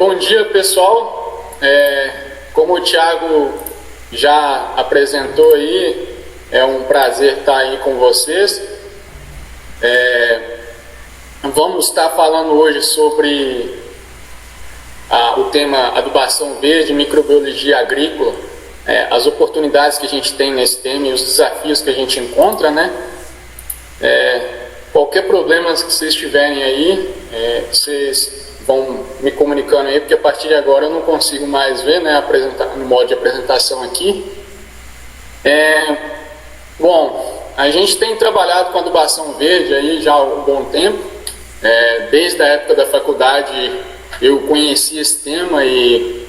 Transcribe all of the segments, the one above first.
Bom dia, pessoal. Como o Thiago já apresentou aí, é um prazer estar aí com vocês. Vamos estar falando hoje sobre o tema adubação verde, microbiologia agrícola, as oportunidades que a gente tem nesse tema e os desafios que a gente encontra, né? Qualquer problema que vocês tiverem aí, vocês vão me comunicando aí, porque a partir de agora eu não consigo mais ver, né, no modo de apresentação aqui. Bom, a gente tem trabalhado com adubação verde aí já há um bom tempo. Desde a época da faculdade eu conheci esse tema e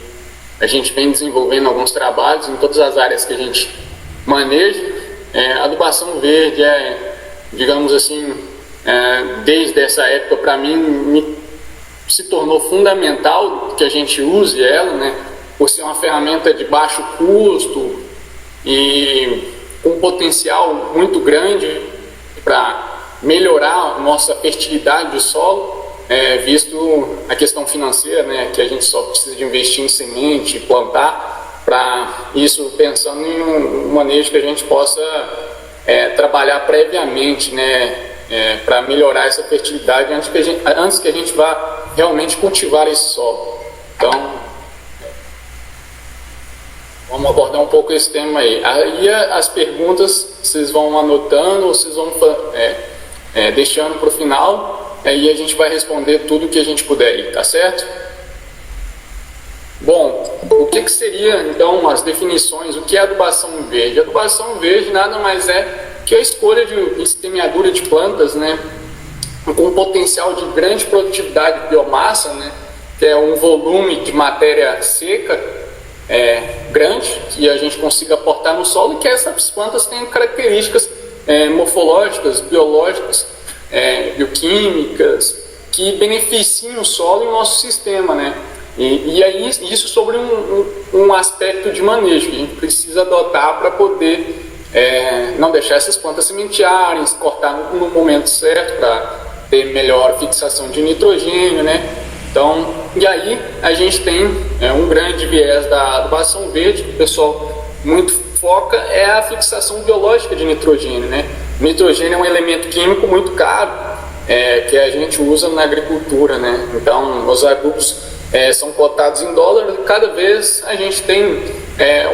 a gente vem desenvolvendo alguns trabalhos em todas as áreas que a gente maneja. Adubação verde digamos assim, desde essa época para mim se tornou fundamental que a gente use ela, né, por ser uma ferramenta de baixo custo e com um potencial muito grande para melhorar a nossa fertilidade do solo, visto a questão financeira, né, que a gente só precisa de investir em semente, plantar, para isso pensando em um manejo que a gente possa trabalhar previamente, né, para melhorar essa fertilidade antes que a gente vá realmente cultivar esse solo. Então, vamos abordar um pouco esse tema aí. Aí as perguntas vocês vão anotando ou vocês vão deixando para o final, aí a gente vai responder tudo que a gente puder aí, tá certo? Bom, o que seria então as definições? O que é adubação verde? Adubação verde nada mais é que a escolha de semeadura de plantas, né, com potencial de grande produtividade de biomassa, né, que é um volume de matéria seca grande, que a gente consiga aportar no solo, e que essas plantas têm características morfológicas, biológicas, bioquímicas, que beneficiam o solo e o nosso sistema, né? E aí isso sobre um aspecto de manejo que a gente precisa adotar para poder não deixar essas plantas sementearem, se cortar no momento certo para ter melhor fixação de nitrogênio, né? Então, e aí a gente tem um grande viés da adubação verde, que o pessoal muito foca, é a fixação biológica de nitrogênio, né? O nitrogênio é um elemento químico muito caro, que a gente usa na agricultura, né? Então, os adubos são cotados em dólar, cada vez a gente tem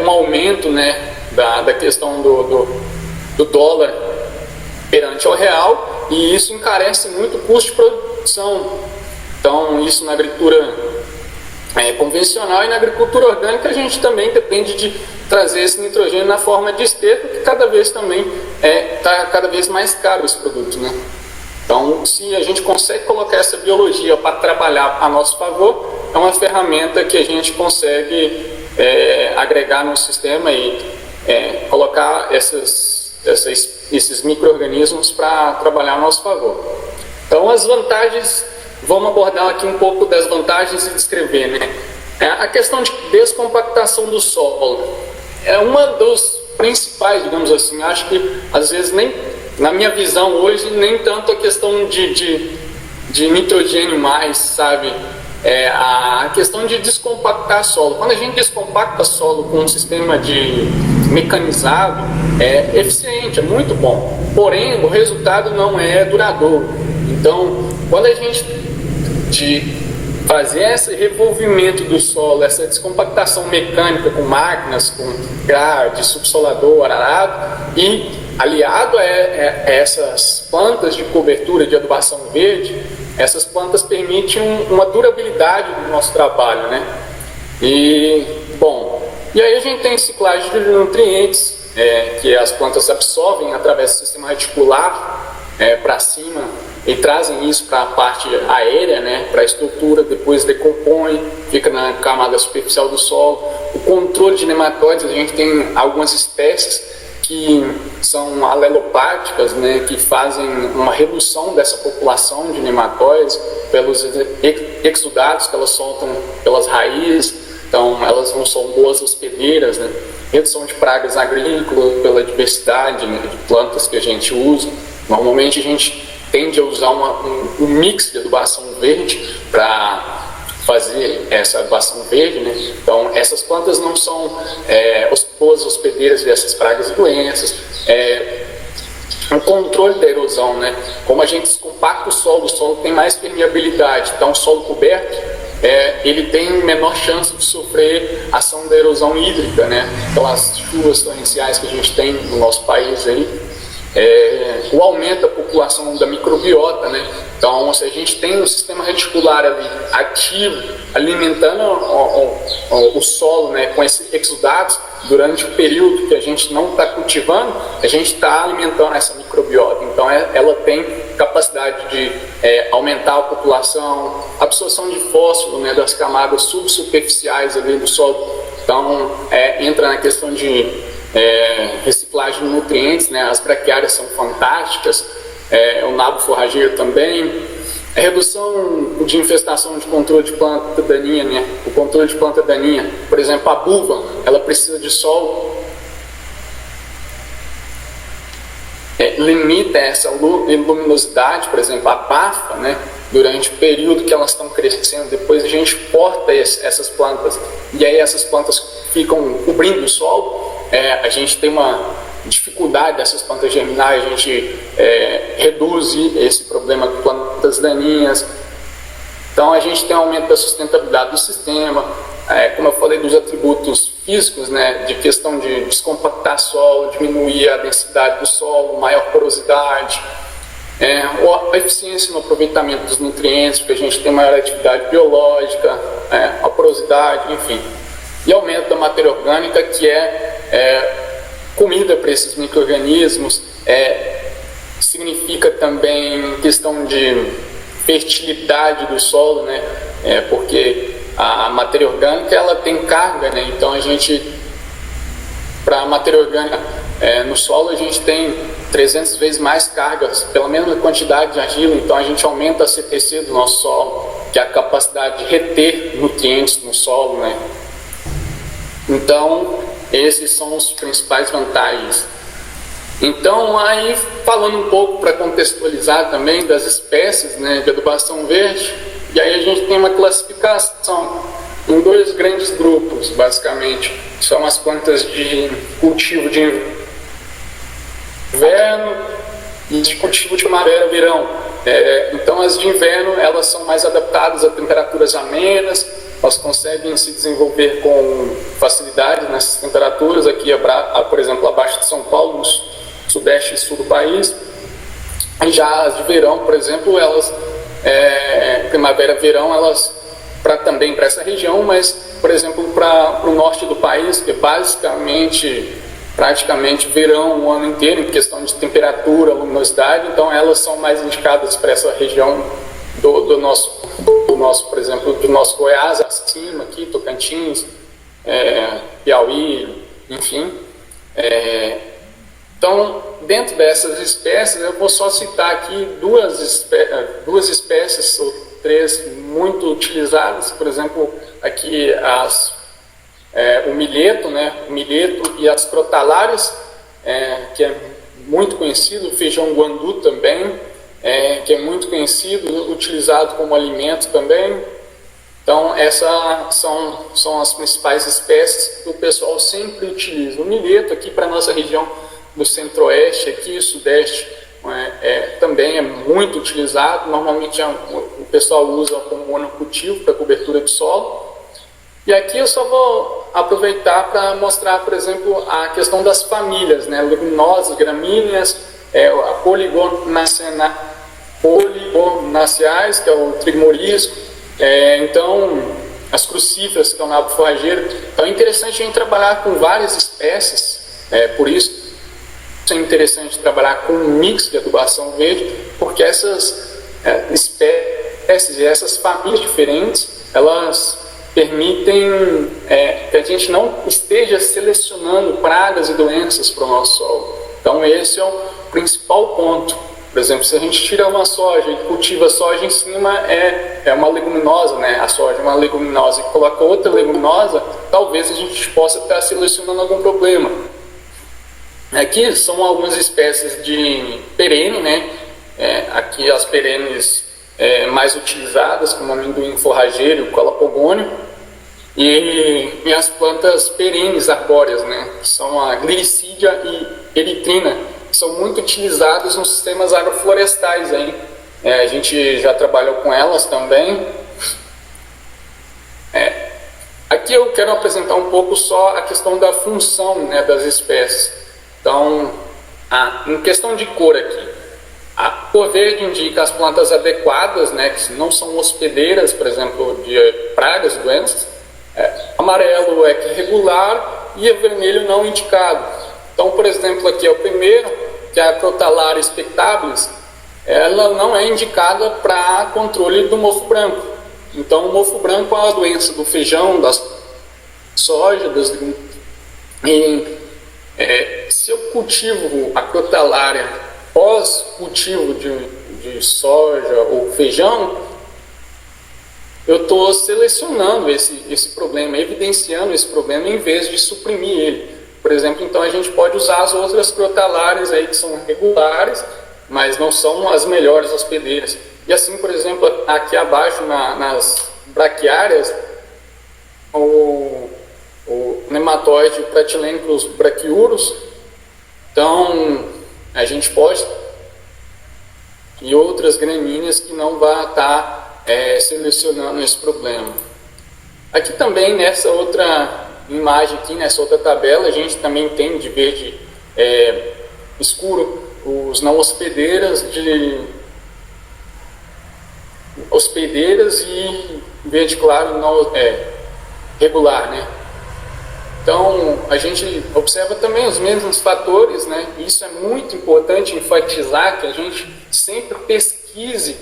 um aumento, né, da questão do dólar perante ao real, e isso encarece muito o custo de produção. Então, isso na agricultura convencional e na agricultura orgânica a gente também depende de trazer esse nitrogênio na forma de esterco, que cada vez também está cada vez mais caro esse produto, né? Então, se a gente consegue colocar essa biologia para trabalhar a nosso favor, é uma ferramenta que a gente consegue agregar no sistema e colocar esses micro-organismos para trabalhar a nosso favor. Então, as vantagens, vamos abordar aqui um pouco das vantagens e descrever, né? A questão de descompactação do solo é uma dos principais, digamos assim. Acho que às vezes nem, na minha visão hoje, nem tanto a questão de nitrogênio mais, sabe? A questão de descompactar solo. Quando a gente descompacta solo com um sistema de mecanizado, é eficiente, é muito bom. Porém, o resultado não é duradouro. Então, quando a gente fazer esse revolvimento do solo, essa descompactação mecânica com máquinas, com grade, subsolador, arado, e aliado a essas plantas de cobertura de adubação verde, essas plantas permitem uma durabilidade do nosso trabalho, né? E aí a gente tem ciclagem de nutrientes, que as plantas absorvem através do sistema reticular para cima e trazem isso para a parte aérea, né, para a estrutura, depois decompõe, fica na camada superficial do solo. O controle de nematóides, a gente tem algumas espécies que são alelopáticas, né, que fazem uma redução dessa população de nematóides pelos exudados que elas soltam pelas raízes. Então elas não são boas hospedeiras, né? Redução de pragas agrícolas pela diversidade, né, de plantas que a gente usa. Normalmente a gente tende a usar um mix de adubação verde para fazer essa adubação verde, né? Então essas plantas não são boas hospedeiras dessas pragas e doenças. O controle da erosão, né? Como a gente descompacta o solo tem mais permeabilidade, então o solo coberto ele tem menor chance de sofrer ação da erosão hídrica, né? Então as chuvas torrenciais que a gente tem no nosso país aí, o aumento da população da microbiota, né? Então, se a gente tem um sistema reticular ali ativo, alimentando o solo, né, com esses exudados, durante o período que a gente não está cultivando, a gente está alimentando essa microbiota. Então, ela tem capacidade de aumentar a população, absorção de fósforo, né, das camadas subsuperficiais ali do solo. Então, entra na questão de reciclagem de nutrientes, né? As braquiárias são fantásticas, o nabo forrageiro também, a redução de infestação de controle de planta daninha, né? O controle de planta daninha, por exemplo, a buva, ela precisa de sol, limita essa luminosidade, por exemplo, abafa, né? Durante o período que elas estão crescendo, depois a gente corta essas plantas e aí essas plantas ficam cobrindo o solo. A gente tem uma dificuldade dessas plantas germinar, a gente reduz esse problema de plantas daninhas. Então a gente tem um aumento da sustentabilidade do sistema, como eu falei dos atributos físicos, né, de questão de descompactar solo, diminuir a densidade do solo, maior porosidade, a eficiência no aproveitamento dos nutrientes, porque a gente tem maior atividade biológica, a porosidade, enfim. E aumento da matéria orgânica, que comida para esses micro-organismos, significa também questão de fertilidade do solo, né? Porque a matéria orgânica ela tem carga, né? Então a gente, para a matéria orgânica no solo, a gente tem 300 vezes mais cargas, pela mesma quantidade de argila, então a gente aumenta a CTC do nosso solo, que é a capacidade de reter nutrientes no solo, né? Então, esses são os principais vantagens. Então, aí falando um pouco para contextualizar também das espécies, né, de adubação verde, e aí a gente tem uma classificação em dois grandes grupos, basicamente. São as plantas de cultivo de inverno e de cultivo de primavera-verão. Então, as de inverno, elas são mais adaptadas a temperaturas amenas, elas conseguem se desenvolver com facilidade nessas temperaturas, aqui, por exemplo, abaixo de São Paulo, no sudeste e sul do país. E já as de verão, por exemplo, elas, primavera-verão, elas também para essa região, mas, por exemplo, para o norte do país, que é praticamente verão o ano inteiro, em questão de temperatura, luminosidade, então elas são mais indicadas para essa região do nosso, por exemplo, do nosso Goiás acima, aqui, Tocantins, Piauí, enfim. Então, dentro dessas espécies, eu vou só citar aqui duas espécies ou três muito utilizadas, por exemplo, aqui o milheto, né? O milheto e as crotalárias, que é muito conhecido, o feijão guandu também, que é muito conhecido, utilizado como alimento também. Então, essas são as principais espécies que o pessoal sempre utiliza. O milheto aqui para a nossa região do centro-oeste, aqui sudeste, também é muito utilizado. Normalmente o pessoal usa como monocultivo para cobertura de solo. E aqui eu só vou aproveitar para mostrar, por exemplo, a questão das famílias, né? Leguminosas, gramíneas, a poligonaceais, que é o trigo morisco, então as crucíferas, que é o nabo forrageiro. Então é interessante a gente trabalhar com várias espécies, por isso é interessante trabalhar com um mix de adubação verde, porque essas espécies e essas famílias diferentes, elas permitem que a gente não esteja selecionando pragas e doenças para o nosso solo. Então esse é o principal ponto. Por exemplo, se a gente tira uma soja e cultiva soja em cima, é uma leguminosa, né? A soja é uma leguminosa, e coloca outra leguminosa, talvez a gente possa estar selecionando algum problema. Aqui são algumas espécies de perene, né? Aqui as perenes mais utilizadas, como o amendoim forrageiro e o colapogônio, e as plantas perenes arbóreas, né, que são a glicídia e eritrina, que são muito utilizadas nos sistemas agroflorestais. Hein? A gente já trabalhou com elas também. Aqui eu quero apresentar um pouco só a questão da função, né, das espécies. Então, em questão de cor aqui, a cor verde indica as plantas adequadas, né, que não são hospedeiras, por exemplo, de pragas, doenças. Amarelo é que é regular e vermelho não indicado. Então, por exemplo, aqui é o primeiro, que é a Crotalaria spectabilis. Ela não é indicada para controle do mofo branco. Então, o mofo branco é uma doença do feijão, da soja, das leguminosas. Se eu cultivo a Crotalaria pós-cultivo de soja ou feijão, eu estou selecionando esse problema, evidenciando esse problema em vez de suprimir ele. Por exemplo, então a gente pode usar as outras crotalarias aí que são regulares, mas não são as melhores hospedeiras. E assim, por exemplo, aqui abaixo nas braquiárias, o nematóide Pratylenclus brachyurus, então a gente pode, e outras gramíneas que não vai estar selecionando esse problema. Aqui também nessa outra imagem aqui, nessa outra tabela, a gente também tem de verde escuro os não hospedeiras e verde claro não regular, né? Então a gente observa também os mesmos fatores, né? Isso é muito importante enfatizar, que a gente sempre pesquise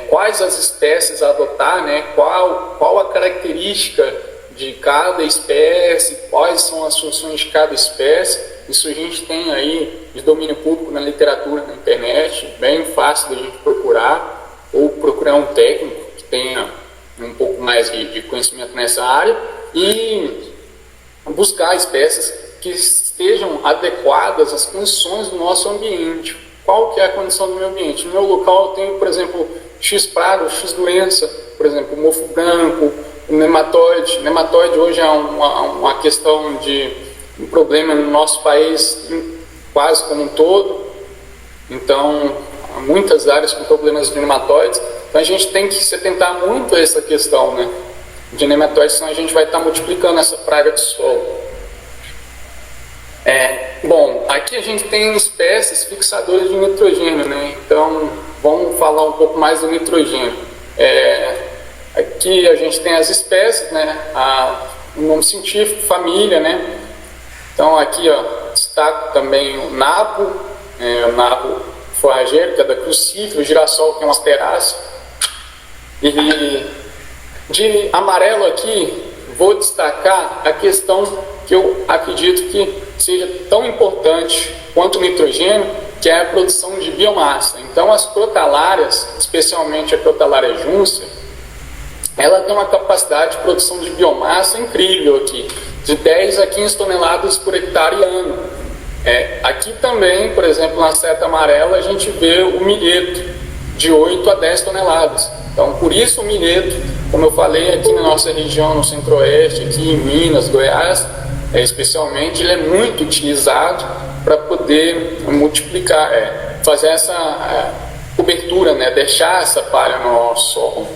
quais as espécies a adotar, né? Qual a característica de cada espécie, quais são as funções de cada espécie. Isso a gente tem aí de domínio público na literatura, na internet, bem fácil da gente procurar, ou procurar um técnico que tenha um pouco mais de conhecimento nessa área e buscar espécies que estejam adequadas às condições do nosso ambiente. Qual que é a condição do meu ambiente? No meu local eu tenho, por exemplo, X praga, X doença, por exemplo, o mofo branco, o nematóide. O nematóide hoje é uma questão de um problema no nosso país quase como um todo. Então, há muitas áreas com problemas de nematóides. Então a gente tem que se atentar muito a essa questão, né, de nematóides, senão a gente vai estar multiplicando essa praga de solo. Bom, aqui a gente tem espécies fixadoras de nitrogênio, né? Então vamos falar um pouco mais do nitrogênio. Aqui a gente tem as espécies, né? O nome científico, família, né? Então aqui, ó, destaco também o nabo, o nabo forrageiro, que é da crucífera, o girassol, que é uma asterácea. E de amarelo aqui, vou destacar a questão que eu acredito que seja tão importante quanto o nitrogênio, que é a produção de biomassa. Então as crotalárias, especialmente a Crotalaria juncia, ela tem uma capacidade de produção de biomassa incrível aqui, de 10 a 15 toneladas por hectare ano. Aqui também, por exemplo, na seta amarela, a gente vê o milheto de 8 a 10 toneladas. Então, por isso o milheto, como eu falei, aqui na nossa região, no centro-oeste, aqui em Minas, Goiás, especialmente, ele é muito utilizado para poder multiplicar, fazer essa cobertura, né, deixar essa palha no nosso solo.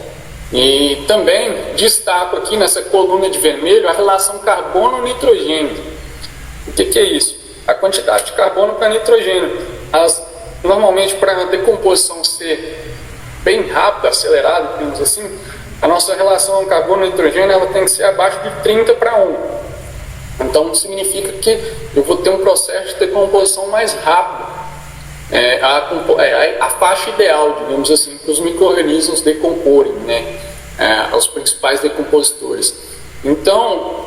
E também destaco aqui nessa coluna de vermelho a relação carbono-nitrogênio. O que é isso? A quantidade de carbono para nitrogênio. Normalmente, para a decomposição ser bem rápida, acelerada, digamos assim, a nossa relação carbono-nitrogênio ela tem que ser abaixo de 30 para 1. Então significa que eu vou ter um processo de decomposição mais rápido. A faixa ideal, digamos assim, para os micro-organismos decomporem, né? Os principais decompositores. Então,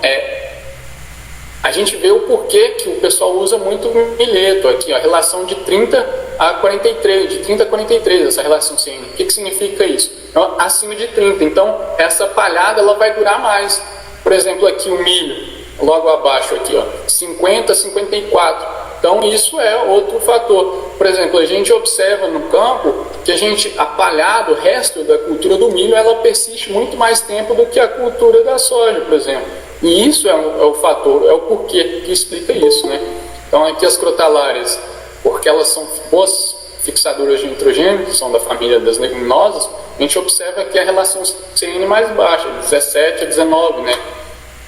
a gente vê o porquê que o pessoal usa muito o milheto aqui, a relação de 30 a 43, de 30 a 43, essa relação CN. O que significa isso? Acima de 30. Então, essa palhada ela vai durar mais. Por exemplo, aqui o milho, logo abaixo aqui, ó, 50 a 54. Então isso é outro fator. Por exemplo, a gente observa no campo que a palhada, o resto da cultura do milho, ela persiste muito mais tempo do que a cultura da soja, por exemplo. E isso é o fator, é o porquê que explica isso, né? Então aqui as crotalárias, porque elas são boas fixadoras de nitrogênio, que são da família das leguminosas, a gente observa que a relação CN mais baixa, 17 a 19, né?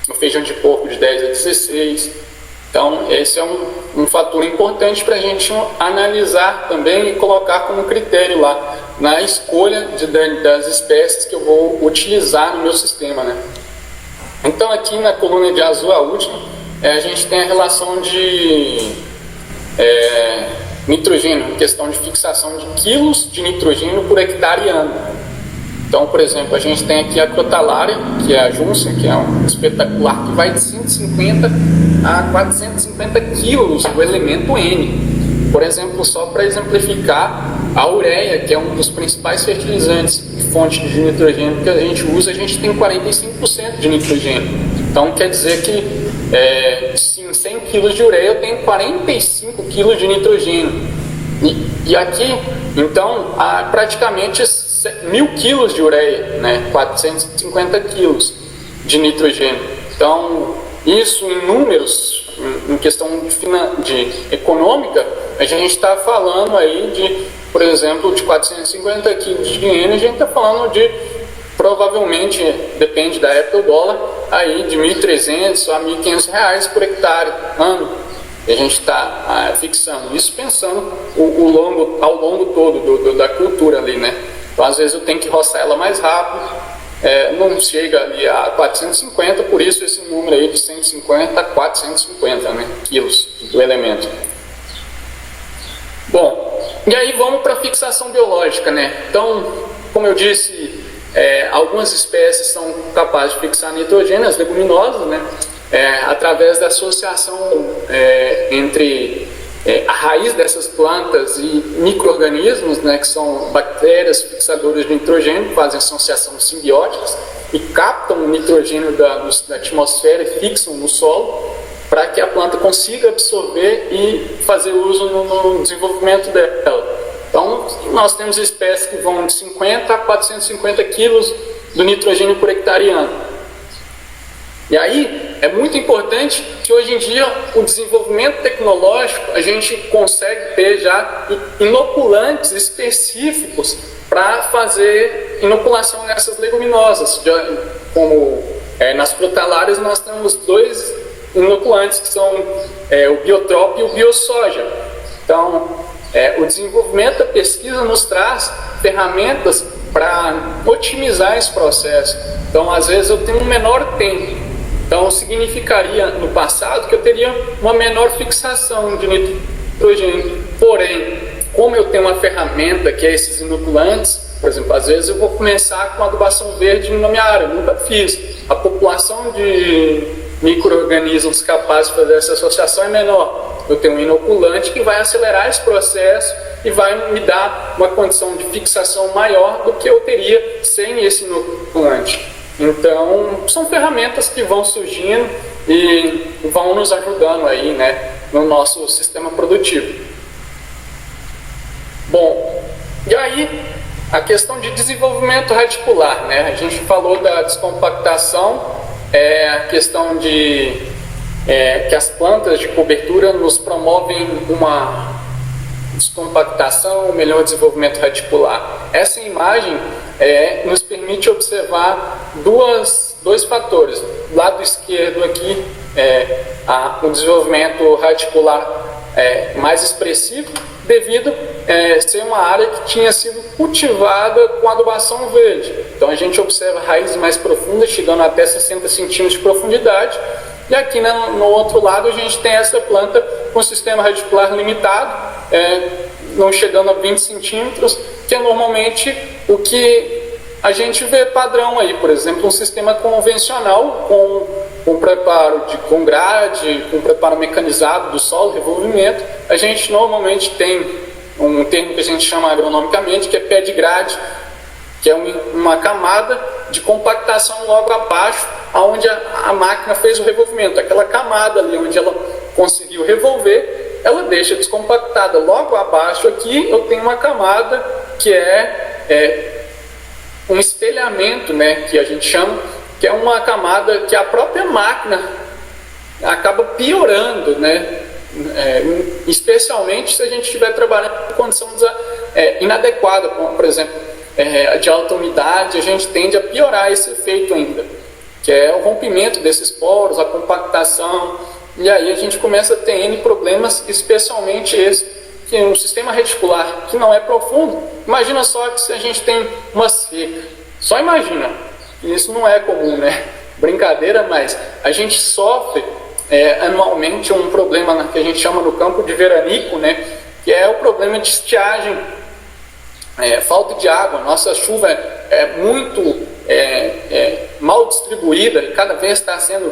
No feijão de porco de 10 a 16. Então esse é um fator importante para a gente analisar também e colocar como critério lá na escolha das espécies que eu vou utilizar no meu sistema, né? Então aqui na coluna de azul, a última, a gente tem a relação de nitrogênio, questão de fixação de quilos de nitrogênio por hectare ano. Então, por exemplo, a gente tem aqui a crotalária, que é a Junção, que é um espetacular, que vai de 150 a 450 quilos do elemento N. Por exemplo, só para exemplificar, a ureia, que é um dos principais fertilizantes de fonte de nitrogênio que a gente usa, a gente tem 45% de nitrogênio. Então, quer dizer que em 100 kg de ureia eu tenho 45 kg de nitrogênio. E aqui, então, há praticamente 1.000 kg de ureia, né? 450 kg de nitrogênio. Então, isso em números, em questão de econômica, a gente está falando aí de, por exemplo, de 450 kg de N, a gente está falando de, provavelmente, depende da época do dólar, aí de 1.300 a 1.500 reais por hectare ano. E a gente está fixando isso pensando ao longo todo da cultura ali, né? Então, às vezes eu tenho que roçar ela mais rápido, não chega ali a 450, por isso esse número aí de 150 a 450, né, quilos do elemento. Bom, e aí vamos para a fixação biológica, né? Então, como eu disse, algumas espécies são capazes de fixar nitrogênio, as leguminosas, né? Através da associação entre a raiz dessas plantas e micro-organismos, né, que são bactérias fixadoras de nitrogênio, que fazem associação simbióticas e captam o nitrogênio da atmosfera e fixam no solo para que a planta consiga absorver e fazer uso no desenvolvimento dela. Então, nós temos espécies que vão de 50 a 450 quilos do nitrogênio por hectare ano. E aí, é muito importante que hoje em dia o desenvolvimento tecnológico, a gente consegue ter já inoculantes específicos para fazer inoculação nessas leguminosas. Como nas crotalárias nós temos 2 inoculantes que são o Biotrop e o Biosoja. Então, o desenvolvimento da pesquisa nos traz ferramentas para otimizar esse processo. Então, às vezes eu tenho um menor tempo. Então, significaria no passado que eu teria uma menor fixação de nitrogênio. Porém, como eu tenho uma ferramenta que é esses inoculantes, por exemplo, às vezes eu vou começar com adubação verde na minha área, eu nunca fiz. A população de micro-organismos capazes de fazer essa associação é menor. Eu tenho um inoculante que vai acelerar esse processo e vai me dar uma condição de fixação maior do que eu teria sem esse inoculante. Então, são ferramentas que vão surgindo e vão nos ajudando aí, né, no nosso sistema produtivo. Bom, e aí a questão de desenvolvimento radicular, né? A gente falou da descompactação, a questão de que as plantas de cobertura nos promovem uma descompactação, um melhor desenvolvimento radicular. Essa imagem nos permite observar dois fatores. Do lado esquerdo aqui, o desenvolvimento radicular mais expressivo, devido ser uma área que tinha sido cultivada com adubação verde. Então a gente observa raízes mais profundas, chegando até 60 centímetros de profundidade. E aqui no outro lado a gente tem essa planta com sistema radicular limitado, não chegando a 20 centímetros, que é normalmente o que a gente vê padrão aí. Por exemplo, um sistema convencional com preparo com grade, com preparo mecanizado do solo, revolvimento. A gente normalmente tem um termo que a gente chama agronomicamente, que é pé de grade, que é uma camada de compactação logo abaixo, onde a máquina fez o revolvimento. Aquela camada ali onde ela conseguiu revolver, ela deixa descompactada. Logo abaixo aqui eu tenho uma camada que é um espelhamento, né, que a gente chama, que é uma camada que a própria máquina acaba piorando, né, especialmente se a gente estiver trabalhando em condição inadequada, como, por exemplo, de alta umidade, a gente tende a piorar esse efeito ainda, que é o rompimento desses poros, a compactação, e aí a gente começa a ter N problemas, especialmente esse, que é um sistema reticular que não é profundo. Imagina só que se a gente tem uma seca, só imagina, isso não é comum, né? Brincadeira, mas a gente sofre anualmente um problema que a gente chama no campo de veranico, né? Que é o problema de estiagem, falta de água. Nossa chuva é muito mal distribuída, e cada vez está sendo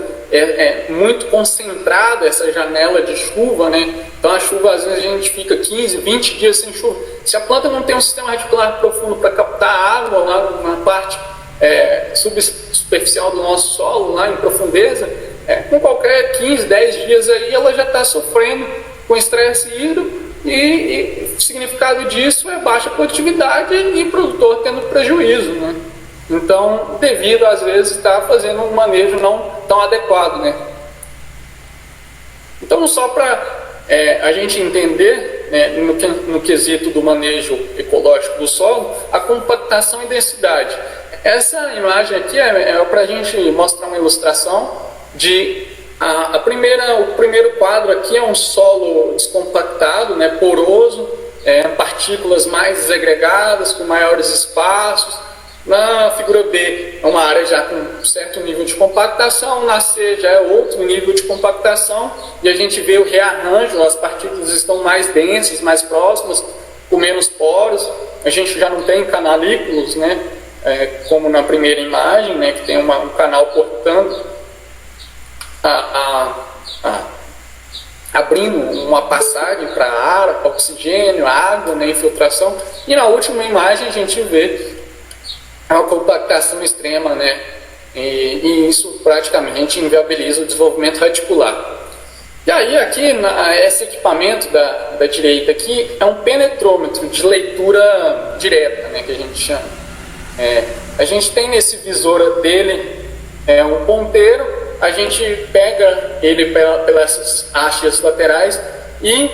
muito concentrada essa janela de chuva, né? Então a chuva, às vezes a gente fica 15, 20 dias sem chuva. Se a planta não tem um sistema reticular profundo para captar água lá na parte superficial do nosso solo, lá em profundeza, com qualquer 15, 10 dias aí ela já está sofrendo com estresse hídrico, e o significado disso é baixa produtividade e produtor tendo prejuízo, né? Então, devido às vezes estar fazendo um manejo não tão adequado, né? Então, só para a gente entender, né, no quesito do manejo ecológico do solo, a compactação e densidade. Essa imagem aqui é para a gente mostrar uma ilustração de o primeiro quadro aqui é um solo descompactado, né, poroso, partículas mais desagregadas, com maiores espaços. Na figura B é uma área já com um certo nível de compactação, na C já é outro nível de compactação, e a gente vê o rearranjo, as partículas estão mais densas, mais próximas, com menos poros. A gente já não tem canalículos, né, como na primeira imagem, né, que tem um canal cortando, abrindo uma passagem para ar, para oxigênio, água, né, infiltração. E na última imagem a gente vê a compactação extrema, né, e isso praticamente inviabiliza o desenvolvimento reticular. E aí aqui, esse equipamento da direita aqui é um penetrômetro de leitura direta, né, que a gente chama. A gente tem nesse visor dele um ponteiro. A gente pega ele pelas hastes laterais e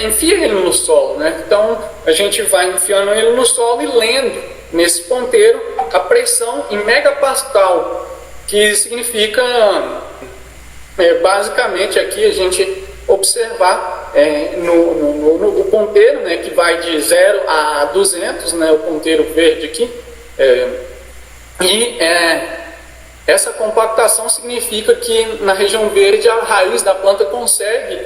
enfia ele no solo, né? Então a gente vai enfiando ele no solo e lendo nesse ponteiro a pressão em megapascal, que significa basicamente aqui a gente observar no ponteiro, né, que vai de 0 a 200, né, o ponteiro verde aqui, essa compactação significa que na região verde a raiz da planta consegue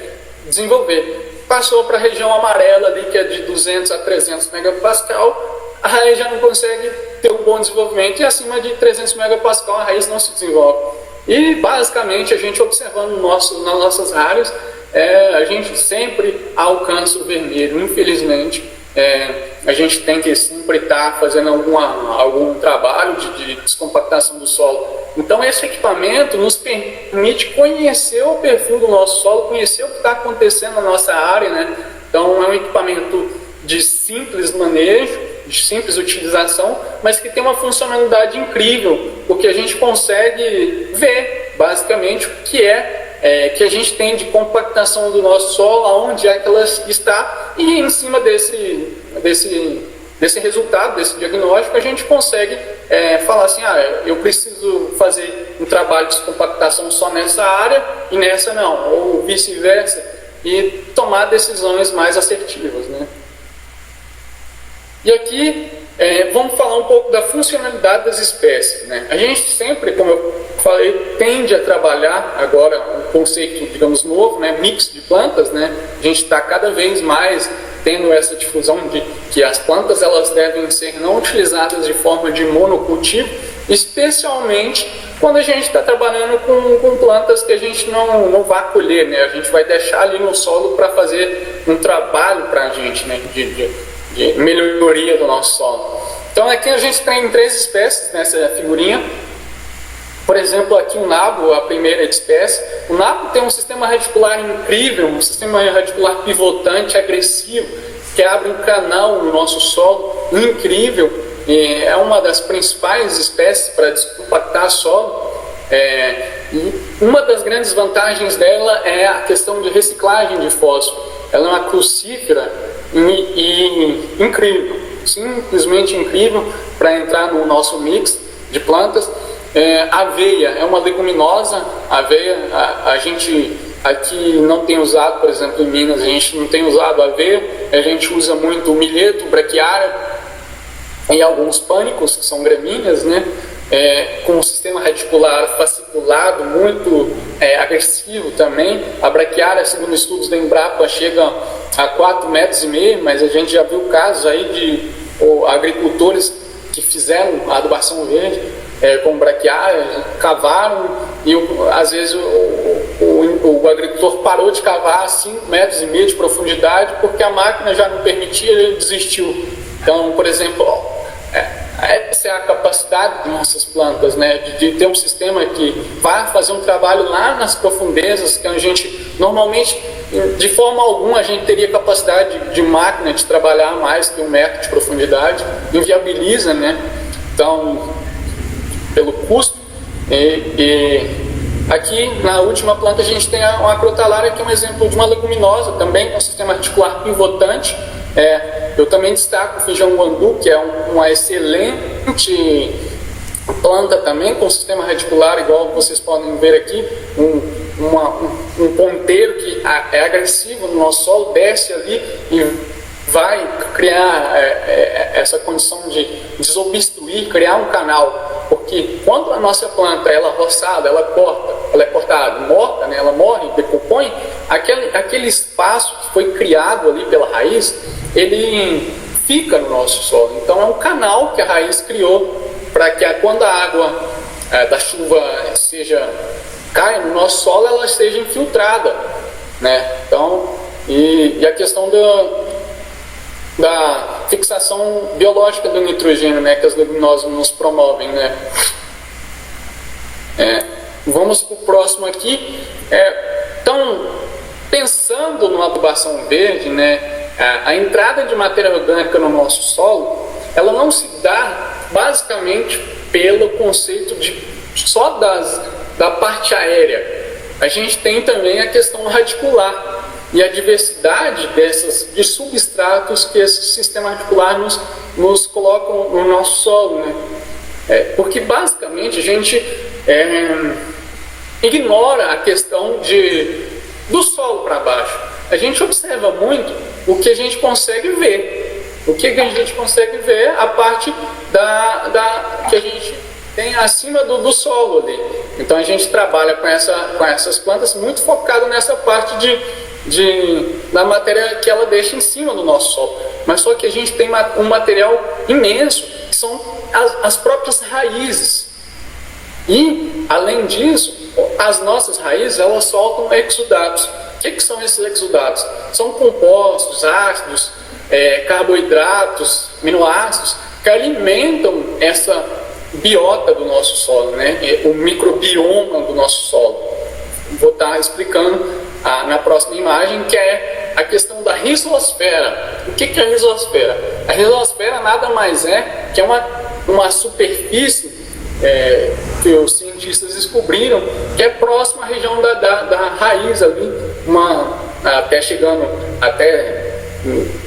desenvolver. Passou para a região amarela ali, que é de 200 a 300 megapascal, a raiz já não consegue ter um bom desenvolvimento, e acima de 300 megapascal a raiz não se desenvolve. E basicamente a gente observando nas nossas áreas, a gente sempre alcança o vermelho. Infelizmente, a gente tem que sempre estar fazendo algum trabalho de descompactação do solo. Então esse equipamento nos permite conhecer o perfil do nosso solo, conhecer o que está acontecendo na nossa área, né? Então é um equipamento de simples manejo, de simples utilização, mas que tem uma funcionalidade incrível, porque a gente consegue ver basicamente o que que a gente tem de compactação do nosso solo, aonde é que ela está, e em cima desse resultado, desse diagnóstico, a gente consegue falar assim, eu preciso fazer um trabalho de descompactação só nessa área e nessa não, ou vice-versa, e tomar decisões mais assertivas, né? E aqui vamos falar um pouco da funcionalidade das espécies, né? A gente sempre, como eu falei, tende a trabalhar agora um conceito, digamos, novo, né? Mix de plantas, né? A gente está cada vez mais tendo essa difusão de que as plantas elas devem ser não utilizadas de forma de monocultivo, especialmente quando a gente está trabalhando com plantas que a gente não vai colher, né? A gente vai deixar ali no solo para fazer um trabalho para a gente, né? De melhoria do nosso solo. Então aqui a gente tem 3 espécies nessa figurinha. Por exemplo, aqui o nabo, a primeira espécie, o nabo tem um sistema radicular incrível, um sistema radicular pivotante, agressivo, que abre um canal no nosso solo incrível. É uma das principais espécies para descompactar solo. E uma das grandes vantagens dela é a questão de reciclagem de fósforo. Ela é uma crucífera e incrível, simplesmente incrível para entrar no nosso mix de plantas. Aveia é uma leguminosa. Aveia, a gente aqui não tem usado, por exemplo, em Minas, a gente não tem usado aveia, a gente usa muito o milheto, braquiária e alguns pânicos, que são gramíneas, né? Com um sistema radicular fasciculado muito agressivo também. A braquiária, segundo estudos da Embrapa, chega a 4,5 metros, mas a gente já viu casos aí de agricultores que fizeram a adubação verde com braquiária, cavaram e às vezes o agricultor parou de cavar a 5,5 metros de profundidade porque a máquina já não permitia, ele desistiu. Então, por exemplo, essa é a capacidade de nossas plantas, né? De ter um sistema que vai fazer um trabalho lá nas profundezas, que a gente normalmente, de forma alguma, a gente teria capacidade de máquina de trabalhar mais que 1 metro de profundidade, inviabiliza, né? Então, pelo custo. Aqui na última planta a gente tem uma crotalária, que é um exemplo de uma leguminosa também, com um sistema articular pivotante. Eu também destaco o feijão guandu, que é uma excelente planta também, com sistema radicular, igual vocês podem ver aqui, um ponteiro que é agressivo no nosso solo, desce ali e vai criar essa condição de desobstruir, criar um canal, porque quando a nossa planta ela é roçada, ela é cortada, morta, né, ela morre, decompõe, aquele espaço que foi criado ali pela raiz, ele fica no nosso solo. Então é um canal que a raiz criou para que quando a água da chuva caia no nosso solo, ela esteja infiltrada, né? Então, e a questão da fixação biológica do nitrogênio, né, que as leguminosas nos promovem, né? Vamos para o próximo aqui. Então, pensando numa adubação verde, né, a entrada de matéria orgânica no nosso solo, ela não se dá basicamente pelo conceito só da parte aérea. A gente tem também a questão radicular e a diversidade de substratos que esse sistema radicular nos coloca no nosso solo, né? Porque basicamente a gente ignora a questão do solo para baixo. A gente observa muito o que a gente consegue ver. O que a gente consegue ver, a parte que a gente tem acima do solo ali. Então a gente trabalha com essas plantas muito focado nessa parte da matéria que ela deixa em cima do nosso solo. Mas só que a gente tem um material imenso, que são as próprias raízes. E, além disso, as nossas raízes, elas soltam exudados. O que são esses exudados? São compostos, ácidos, carboidratos, aminoácidos, que alimentam essa biota do nosso solo, né? O microbioma do nosso solo. Vou estar explicando na próxima imagem, que é a questão da rizosfera. O que é a rizosfera? A rizosfera nada mais é que uma superfície que os cientistas descobriram, que é próxima à região da raiz ali, até chegando até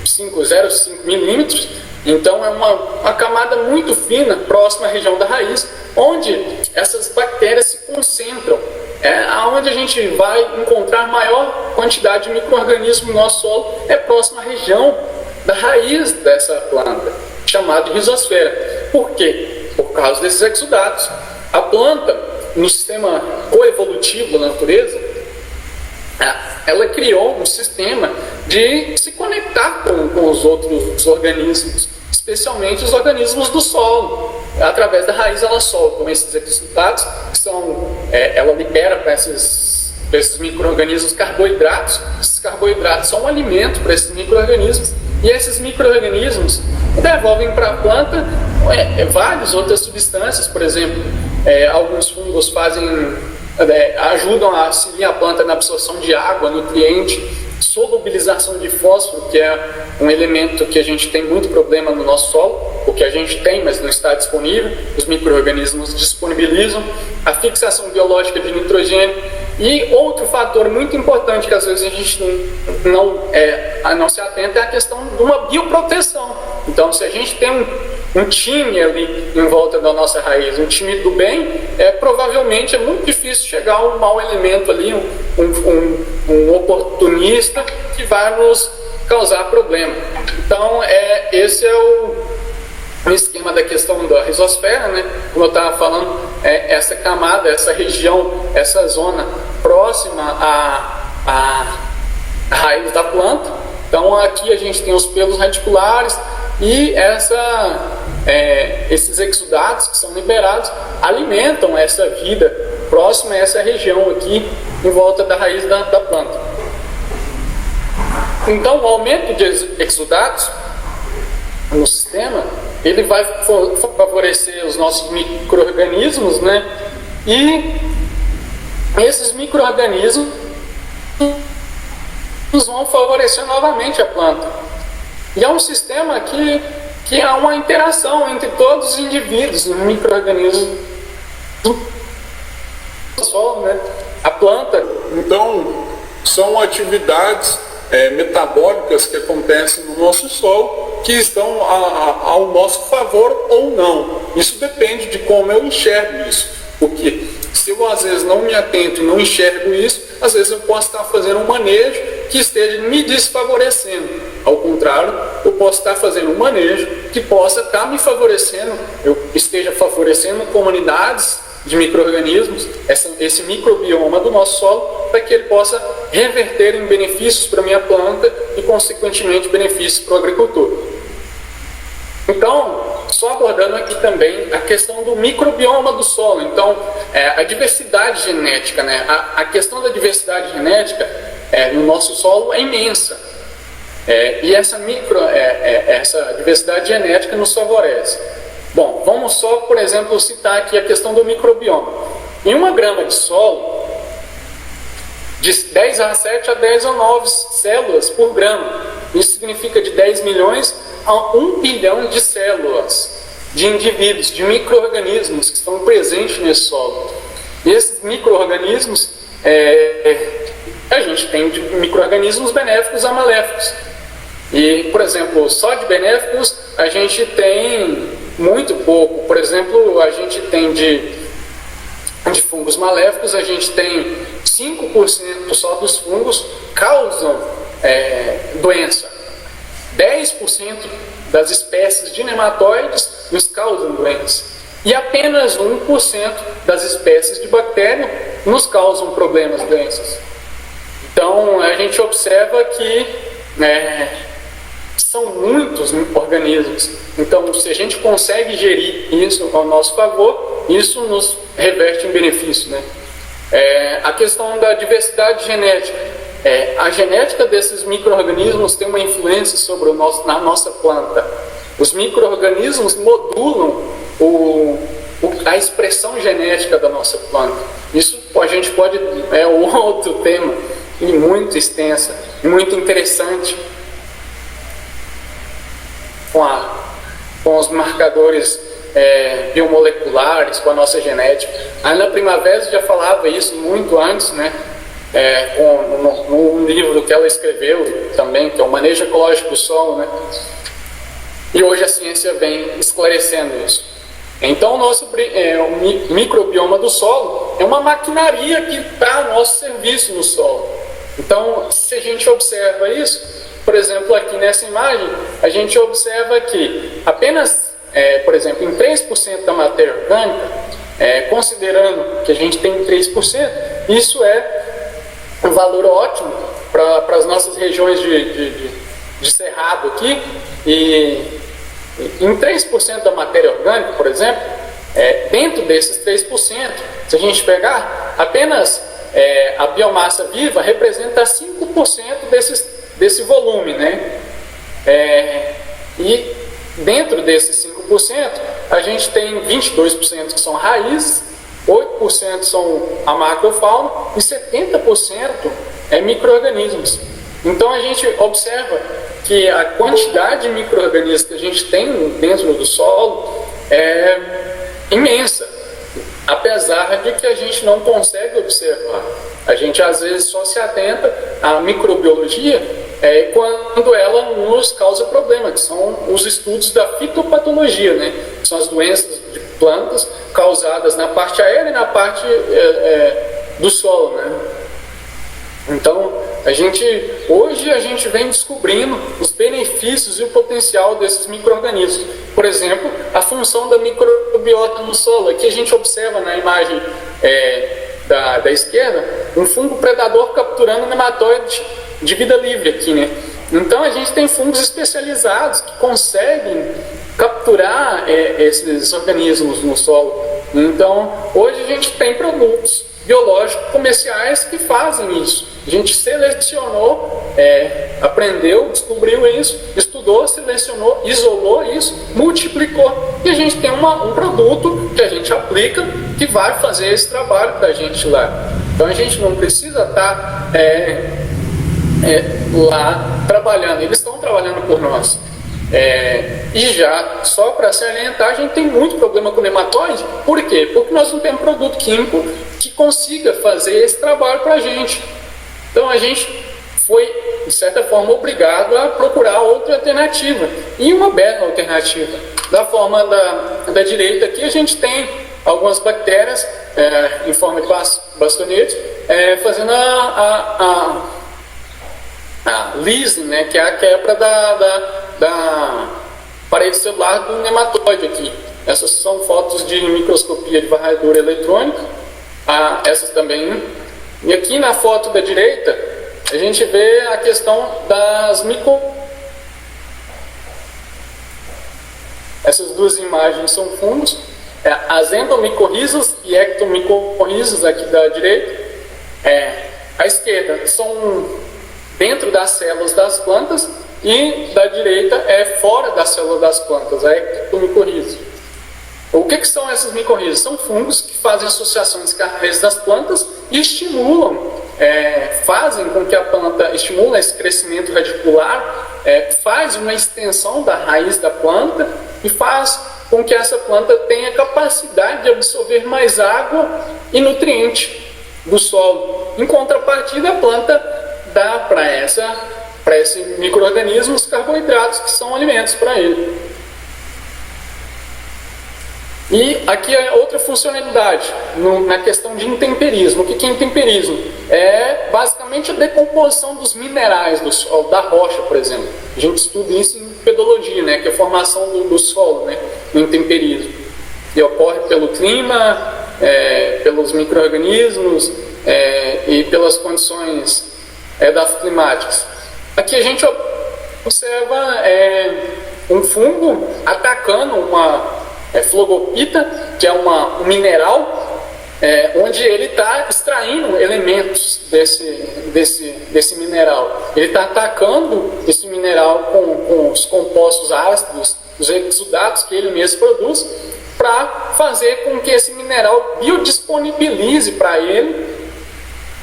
0,5 milímetros. Então é uma camada muito fina, próxima à região da raiz, onde essas bactérias se concentram. Aonde a gente vai encontrar maior quantidade de micro-organismos no nosso solo, próximo à região da raiz dessa planta, chamada de rizosfera. Por quê? Por causa desses exudatos. A planta, no sistema coevolutivo da natureza, ela criou um sistema de se conectar com os outros organismos, especialmente os organismos do solo. Através da raiz ela solta esses exudatos, ela libera para esses micro-organismos carboidratos. Esses carboidratos são um alimento para esses micro-organismos, e esses micro-organismos devolvem para a planta várias outras substâncias, por exemplo, alguns fungos ajudam a auxiliar a planta na absorção de água, nutriente, solubilização de fósforo, que é um elemento que a gente tem muito problema no nosso solo, o que a gente tem, mas não está disponível, os micro-organismos disponibilizam, a fixação biológica de nitrogênio, e outro fator muito importante que às vezes a gente não se atenta é a questão de uma bioproteção. Então, se a gente tem um time ali em volta da nossa raiz, um time do bem, provavelmente é muito difícil chegar um mau elemento ali, um oportunista que vai nos causar problema. Então, esse é o esquema da questão da rizosfera, né? Como eu estava falando, essa camada, essa região, essa zona próxima à raiz da planta. Então, aqui a gente tem os pelos radiculares e esses exudatos que são liberados alimentam essa vida próxima a essa região aqui em volta da raiz da planta. Então, o aumento de exudatos no sistema, ele vai favorecer os nossos micro-organismos, né? E esses micro-organismos vão favorecer novamente a planta. E é um sistema que há uma interação entre todos os indivíduos, os micro-organismos do solo, né? A planta. Então, são atividades metabólicas que acontecem no nosso solo que estão ao nosso favor ou não. Isso depende de como eu enxergo isso. Porque se eu às vezes não me atento e não enxergo isso, às vezes eu posso estar fazendo um manejo que esteja me desfavorecendo. Ao contrário, eu posso estar fazendo um manejo que possa estar me favorecendo, eu esteja favorecendo comunidades de micro-organismos, esse microbioma do nosso solo, para que ele possa reverter em benefícios para a minha planta e, consequentemente, benefícios para o agricultor. Então, só abordando aqui também a questão do microbioma do solo. Então, a diversidade genética, né? A questão da diversidade genética no nosso solo é imensa. E essa diversidade genética nos favorece. Bom, vamos só, por exemplo, citar aqui a questão do microbioma. Em uma grama de solo, de 10 a 7 a 10 a 9 células por grama. Isso significa de 10 milhões a 1 bilhão de células, de indivíduos, de micro-organismos que estão presentes nesse solo. E esses micro-organismos, a gente tem de micro-organismos benéficos a maléficos. E, por exemplo, só de benéficos a gente tem muito pouco. Por exemplo, a gente tem de fungos maléficos, a gente tem 5% só dos fungos causam doença. 10% das espécies de nematóides nos causam doença. E apenas 1% das espécies de bactéria nos causam problemas, doenças. Então, a gente observa que são muitos organismos. Então, se a gente consegue gerir isso ao nosso favor, isso nos reverte em benefício, né? A questão da diversidade genética. A genética desses micro-organismos tem uma influência sobre na nossa planta. Os micro-organismos modulam a expressão genética da nossa planta. Isso a gente pode... É outro tema, e muito extensa, e muito interessante, com os marcadores biomoleculares, com a nossa genética. A Ana Primavera já falava isso muito antes, né? No livro que ela escreveu também, que é o Manejo Ecológico do Solo, né? E hoje a ciência vem esclarecendo isso. Então, o microbioma do solo é uma maquinaria que está ao nosso serviço no solo. Então, se a gente observa isso, por exemplo, aqui nessa imagem, a gente observa que apenas, por exemplo, em 3% da matéria orgânica, considerando que a gente tem 3%, isso é um valor ótimo para as nossas regiões de cerrado aqui. E em 3% da matéria orgânica, por exemplo, dentro desses 3%, se a gente pegar, apenas a biomassa viva representa 5% desse volume, né? E dentro desses 5%, a gente tem 22% que são raízes 8% são a macrofauna e 70% é micro-organismos. Então a gente observa que a quantidade de micro-organismos que a gente tem dentro do solo é imensa, apesar de que a gente não consegue observar. A gente às vezes só se atenta à microbiologia quando ela nos causa problema, que são os estudos da fitopatologia, né? Que são as doenças de plantas causadas na parte aérea e na parte do solo, né? Então, hoje a gente vem descobrindo os benefícios e o potencial desses micro-organismos. Por exemplo, a função da microbiota no solo. Aqui a gente observa na imagem da esquerda um fungo predador capturando nematóide de vida livre aqui, né? Então a gente tem fungos especializados que conseguem capturar esses organismos no solo. Então, hoje a gente tem produtos biológicos comerciais que fazem isso. A gente selecionou, aprendeu, descobriu isso, estudou, selecionou, isolou isso, multiplicou. E a gente tem um produto que a gente aplica que vai fazer esse trabalho para a gente lá. Então a gente não precisa estar lá trabalhando, eles estão trabalhando por nós. E já, só para se alimentar, a gente tem muito problema com nematóide. Por quê? Porque nós não temos produto químico que consiga fazer esse trabalho para a gente. Então a gente foi, de certa forma, obrigado a procurar outra alternativa. E uma bela alternativa. Da forma da direita aqui, a gente tem algumas bactérias em forma de bastonetes fazendo a lise, né, que é a quebra da parede celular do nematóide aqui. Essas são fotos de microscopia de varredura eletrônica, essas também. E aqui na foto da direita, a gente vê a questão das Essas duas imagens são fungos, as endomicorrizas e ectomicorrizas aqui da direita. À esquerda são dentro das células das plantas e da direita fora da célula das plantas, a ectomicorriza. O que são essas micorrizas? São fungos que fazem associações com as raízes das plantas e estimulam, fazem com que a planta estimule esse crescimento radicular, faz uma extensão da raiz da planta e faz com que essa planta tenha capacidade de absorver mais água e nutriente do solo. Em contrapartida, a planta dá para esse micro-organismo os carboidratos que são alimentos para ele. E aqui é outra funcionalidade, na questão de intemperismo. O que é intemperismo? É basicamente a decomposição dos minerais do solo, da rocha, por exemplo. A gente estuda isso em pedologia, né, que é a formação do solo, né, no intemperismo. E ocorre pelo clima, pelos micro-organismos e pelas condições das climáticas. Aqui a gente observa um fungo atacando uma flogopita, que é um mineral, onde ele está extraindo elementos desse mineral. Ele está atacando esse mineral com os compostos ácidos, os exudatos que ele mesmo produz, para fazer com que esse mineral biodisponibilize para ele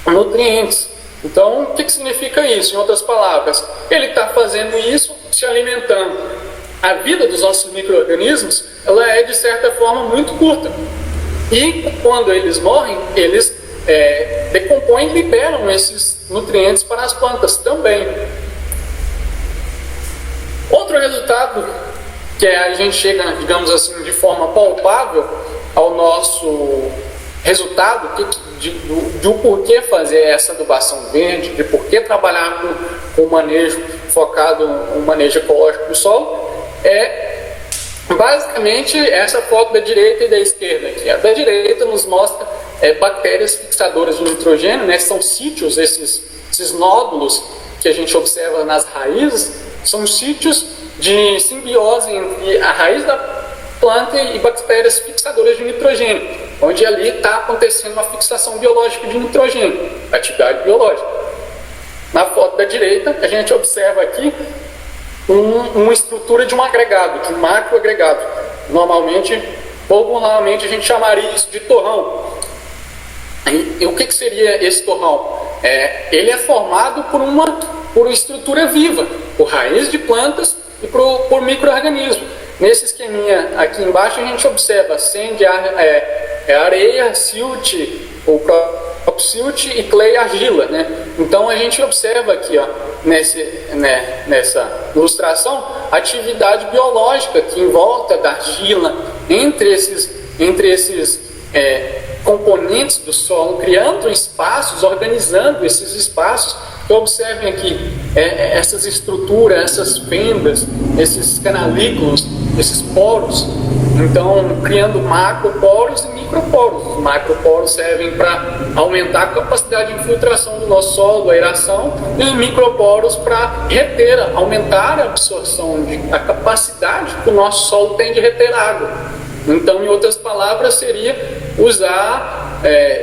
nutrientes. Então, o que significa isso? Em outras palavras, ele está fazendo isso se alimentando. A vida dos nossos micro-organismos, ela é de certa forma muito curta. E quando eles morrem, eles decompõem e liberam esses nutrientes para as plantas também. Outro resultado que a gente chega, digamos assim, de forma palpável ao nosso resultado do porquê fazer essa adubação verde, de porquê trabalhar com o manejo focado no manejo ecológico do solo, basicamente essa foto da direita e da esquerda aqui. A da direita nos mostra bactérias fixadoras de nitrogênio, né? São sítios, esses nódulos que a gente observa nas raízes, são sítios de simbiose entre a raiz da planta e bactérias fixadoras de nitrogênio, onde ali está acontecendo uma fixação biológica de nitrogênio, atividade biológica. Na foto da direita, a gente observa aqui uma estrutura de um agregado, de um macroagregado. Normalmente, popularmente, a gente chamaria isso de torrão. E o que seria esse torrão? Ele é formado por estrutura viva, por raiz de plantas e por micro-organismos. Nesse esqueminha aqui embaixo a gente observa sand, areia, silt, o próprio silt e clay, argila, né? Então a gente observa aqui, ó, nessa ilustração, a atividade biológica que em volta da argila, entre esses componentes do solo, criando espaços, organizando esses espaços. Então observem aqui essas estruturas, essas fendas, esses canalículos, esses poros. Então criando macroporos e microporos. Os macroporos servem para aumentar a capacidade de infiltração do nosso solo, a aeração, e os microporos para reter, aumentar a absorção, a capacidade que o nosso solo tem de reter água. Então, em outras palavras, seria usar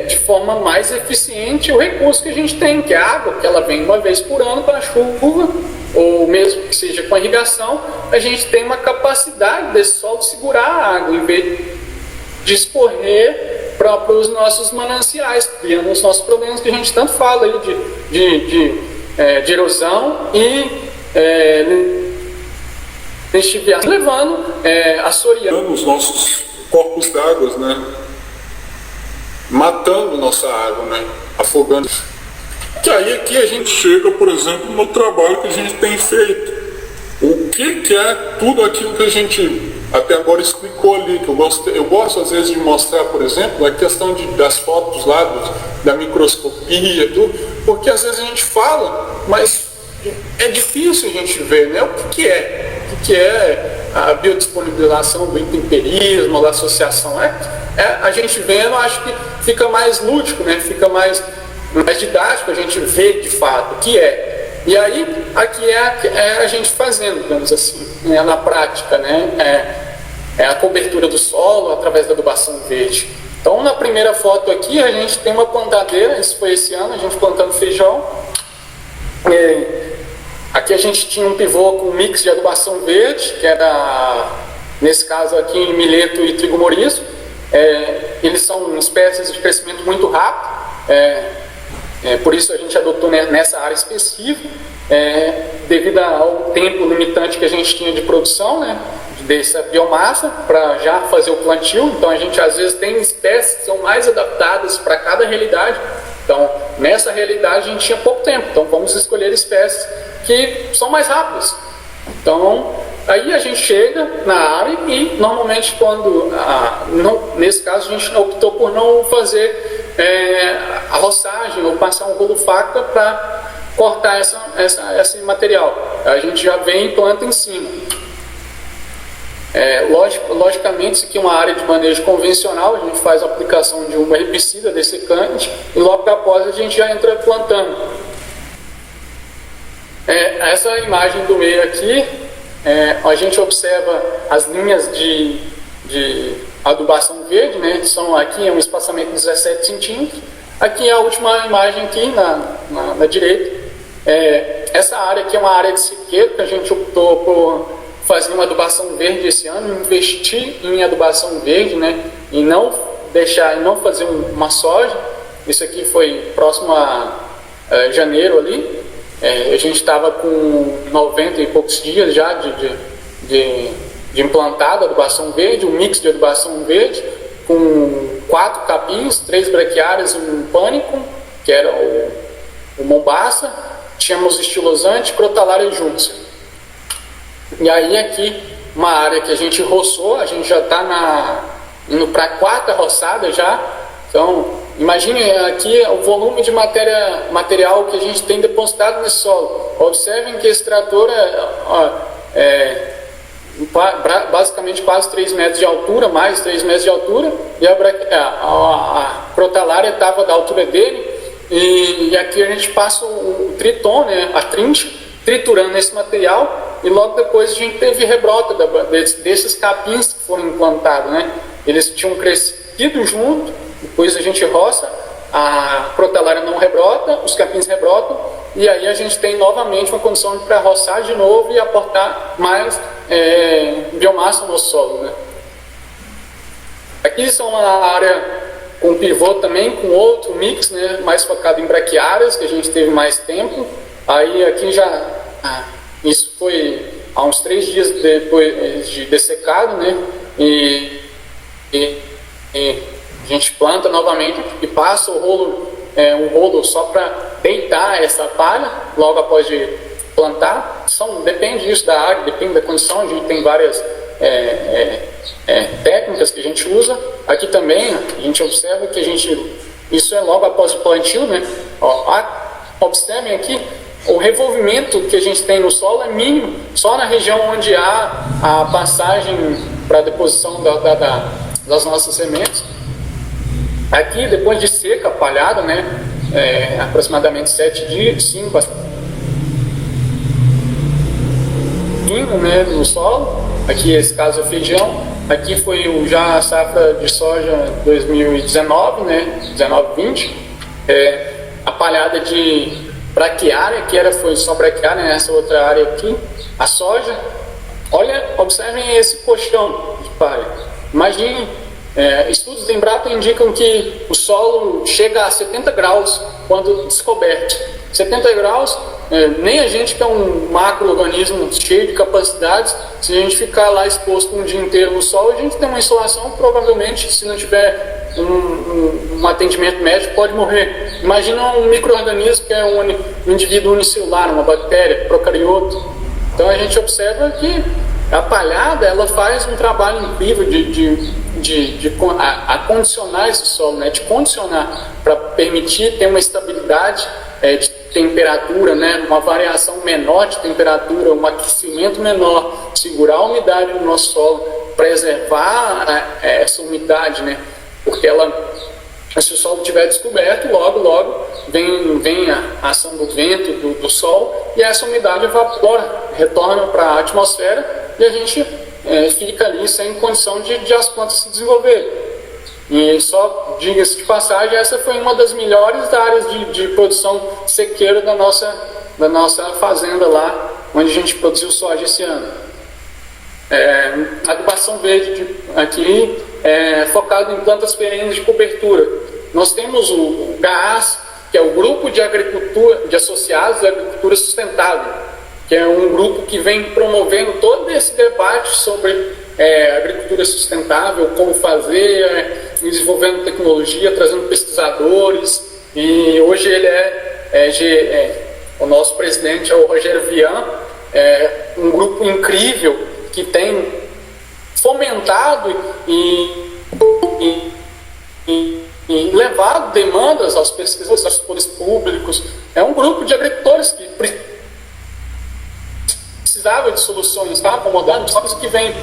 de forma mais eficiente o recurso que a gente tem, que é a água, que ela vem uma vez por ano para a chuva, ou mesmo que seja com irrigação, a gente tem uma capacidade desse solo de segurar a água, em vez de escorrer para os nossos mananciais, criando os nossos problemas que a gente tanto fala aí de erosão e lixiviação, levando assoreando os nossos corpos d'água, né? Matando nossa água, né? Afogando. Que aí aqui a gente chega, por exemplo, no trabalho que a gente tem feito. O que é tudo aquilo que a gente até agora explicou ali, que eu gosto às vezes de mostrar, por exemplo, a questão das fotos lá, da microscopia, tudo, porque às vezes a gente fala, mas é difícil a gente ver, né? O que é a biodisponibilização do intemperismo, da associação. A gente vendo, acho que fica mais lúdico, né? Fica mais didático a gente ver de fato o que é. E aí, aqui é a gente fazendo, digamos assim, né? Na prática, né? É a cobertura do solo através da adubação verde. Então, na primeira foto aqui, a gente tem uma plantadeira, isso foi esse ano, a gente plantando feijão. Aqui a gente tinha um pivô com um mix de adubação verde, que era, nesse caso aqui, milheto e trigo morisco. Eles são espécies de crescimento muito rápido, por isso a gente adotou nessa área específica, devido ao tempo limitante que a gente tinha de produção, né, dessa biomassa, para já fazer o plantio. Então a gente às vezes tem espécies que são mais adaptadas para cada realidade. Então, nessa realidade a gente tinha pouco tempo, então vamos escolher espécies que são mais rápidas. Então, aí a gente chega na área e normalmente nesse caso a gente optou por não fazer a roçagem ou passar um rolo faca para cortar esse material. A gente já vem e planta em cima. Logicamente, isso aqui é uma área de manejo convencional, a gente faz a aplicação de um herbicida dessecante e logo após a gente já entra plantando. Essa imagem do meio aqui, a gente observa as linhas de adubação verde, né? Aqui é um espaçamento de 17 centímetros. Aqui é a última imagem aqui na direita. Essa área aqui é uma área de sequeiro que a gente optou por fazer uma adubação verde esse ano, investir em adubação verde, né? E não fazer uma soja. Isso aqui foi próximo a janeiro ali. A gente estava com 90 e poucos dias já de implantado adubação verde, um mix de adubação verde, com 4 capins, 3 braquiárias e um pânico, que era o Mombasa, tínhamos estilosante, crotalária e júntia. E aí aqui, uma área que a gente roçou, a gente já está indo para a 4ª roçada já. Então, imagine aqui o volume de material que a gente tem depositado nesse solo. Observem que esse trator basicamente quase 3 metros de altura, mais 3 metros de altura, e a crotalária estava da altura dele, e aqui a gente passa o triton, né, a trincha, triturando esse material, e logo depois a gente teve rebrota desses capins que foram implantados, né? Eles tinham crescido junto, depois a gente roça, a crotalária não rebrota, os capins rebrotam, e aí a gente tem novamente uma condição para roçar de novo e aportar mais biomassa no solo, né? Aqui são a área com pivô também, com outro mix, né, mais focado em braquiárias, que a gente teve mais tempo. Aí aqui já, isso foi há uns 3 dias depois de dessecado, né, e a gente planta novamente e passa o rolo, um rolo só para deitar essa palha logo após de plantar. Depende disso da área, depende da condição. A gente tem várias técnicas que a gente usa. Aqui também a gente observa que isso é logo após o plantio, né? Observem aqui, o revolvimento que a gente tem no solo é mínimo, só na região onde há a passagem para a deposição das nossas sementes. Aqui, depois de seca, palhada, né, aproximadamente 7 dias, 5 a 5, né, no solo. Aqui, esse caso é feijão. Aqui foi já a safra de soja 2019, né, 19-20. A palhada de braquiária, foi só braquiária, nessa outra área aqui, a soja. Olha, observem esse colchão de palha. Imagine, estudos da Embrapa indicam que o solo chega a 70 graus quando descoberto. 70 graus, nem a gente que é um macro-organismo cheio de capacidades, se a gente ficar lá exposto um dia inteiro no sol, a gente tem uma insolação, provavelmente, se não tiver um atendimento médico, pode morrer. Imagina um micro-organismo que é um indivíduo unicelular, uma bactéria, procarioto. Então a gente observa que a palhada, ela faz um trabalho incrível de condicionar esse solo, né? De condicionar para permitir ter uma estabilidade de temperatura, né? Uma variação menor de temperatura, um aquecimento menor, segurar a umidade no nosso solo, preservar essa umidade, né? Porque se o solo estiver descoberto, logo vem a ação do vento, do sol, e essa umidade evapora, retorna para a atmosfera, e a gente fica ali sem condição de as plantas se desenvolverem. E só, diga-se de passagem, essa foi uma das melhores áreas de produção sequeira da nossa fazenda lá, onde a gente produziu soja esse ano. Adubação verde aqui focado em plantas perenes de cobertura. Nós temos o GAAS, que é o Grupo de Associados de Agricultura Sustentável, que é um grupo que vem promovendo todo esse debate sobre agricultura sustentável, como fazer, desenvolvendo tecnologia, trazendo pesquisadores. E hoje ele o nosso presidente é o Rogério Vian, um grupo incrível que tem fomentado e levado demandas aos pesquisadores, aos setores públicos. É um grupo de agricultores que precisava de soluções, tá? Acomodados, que vem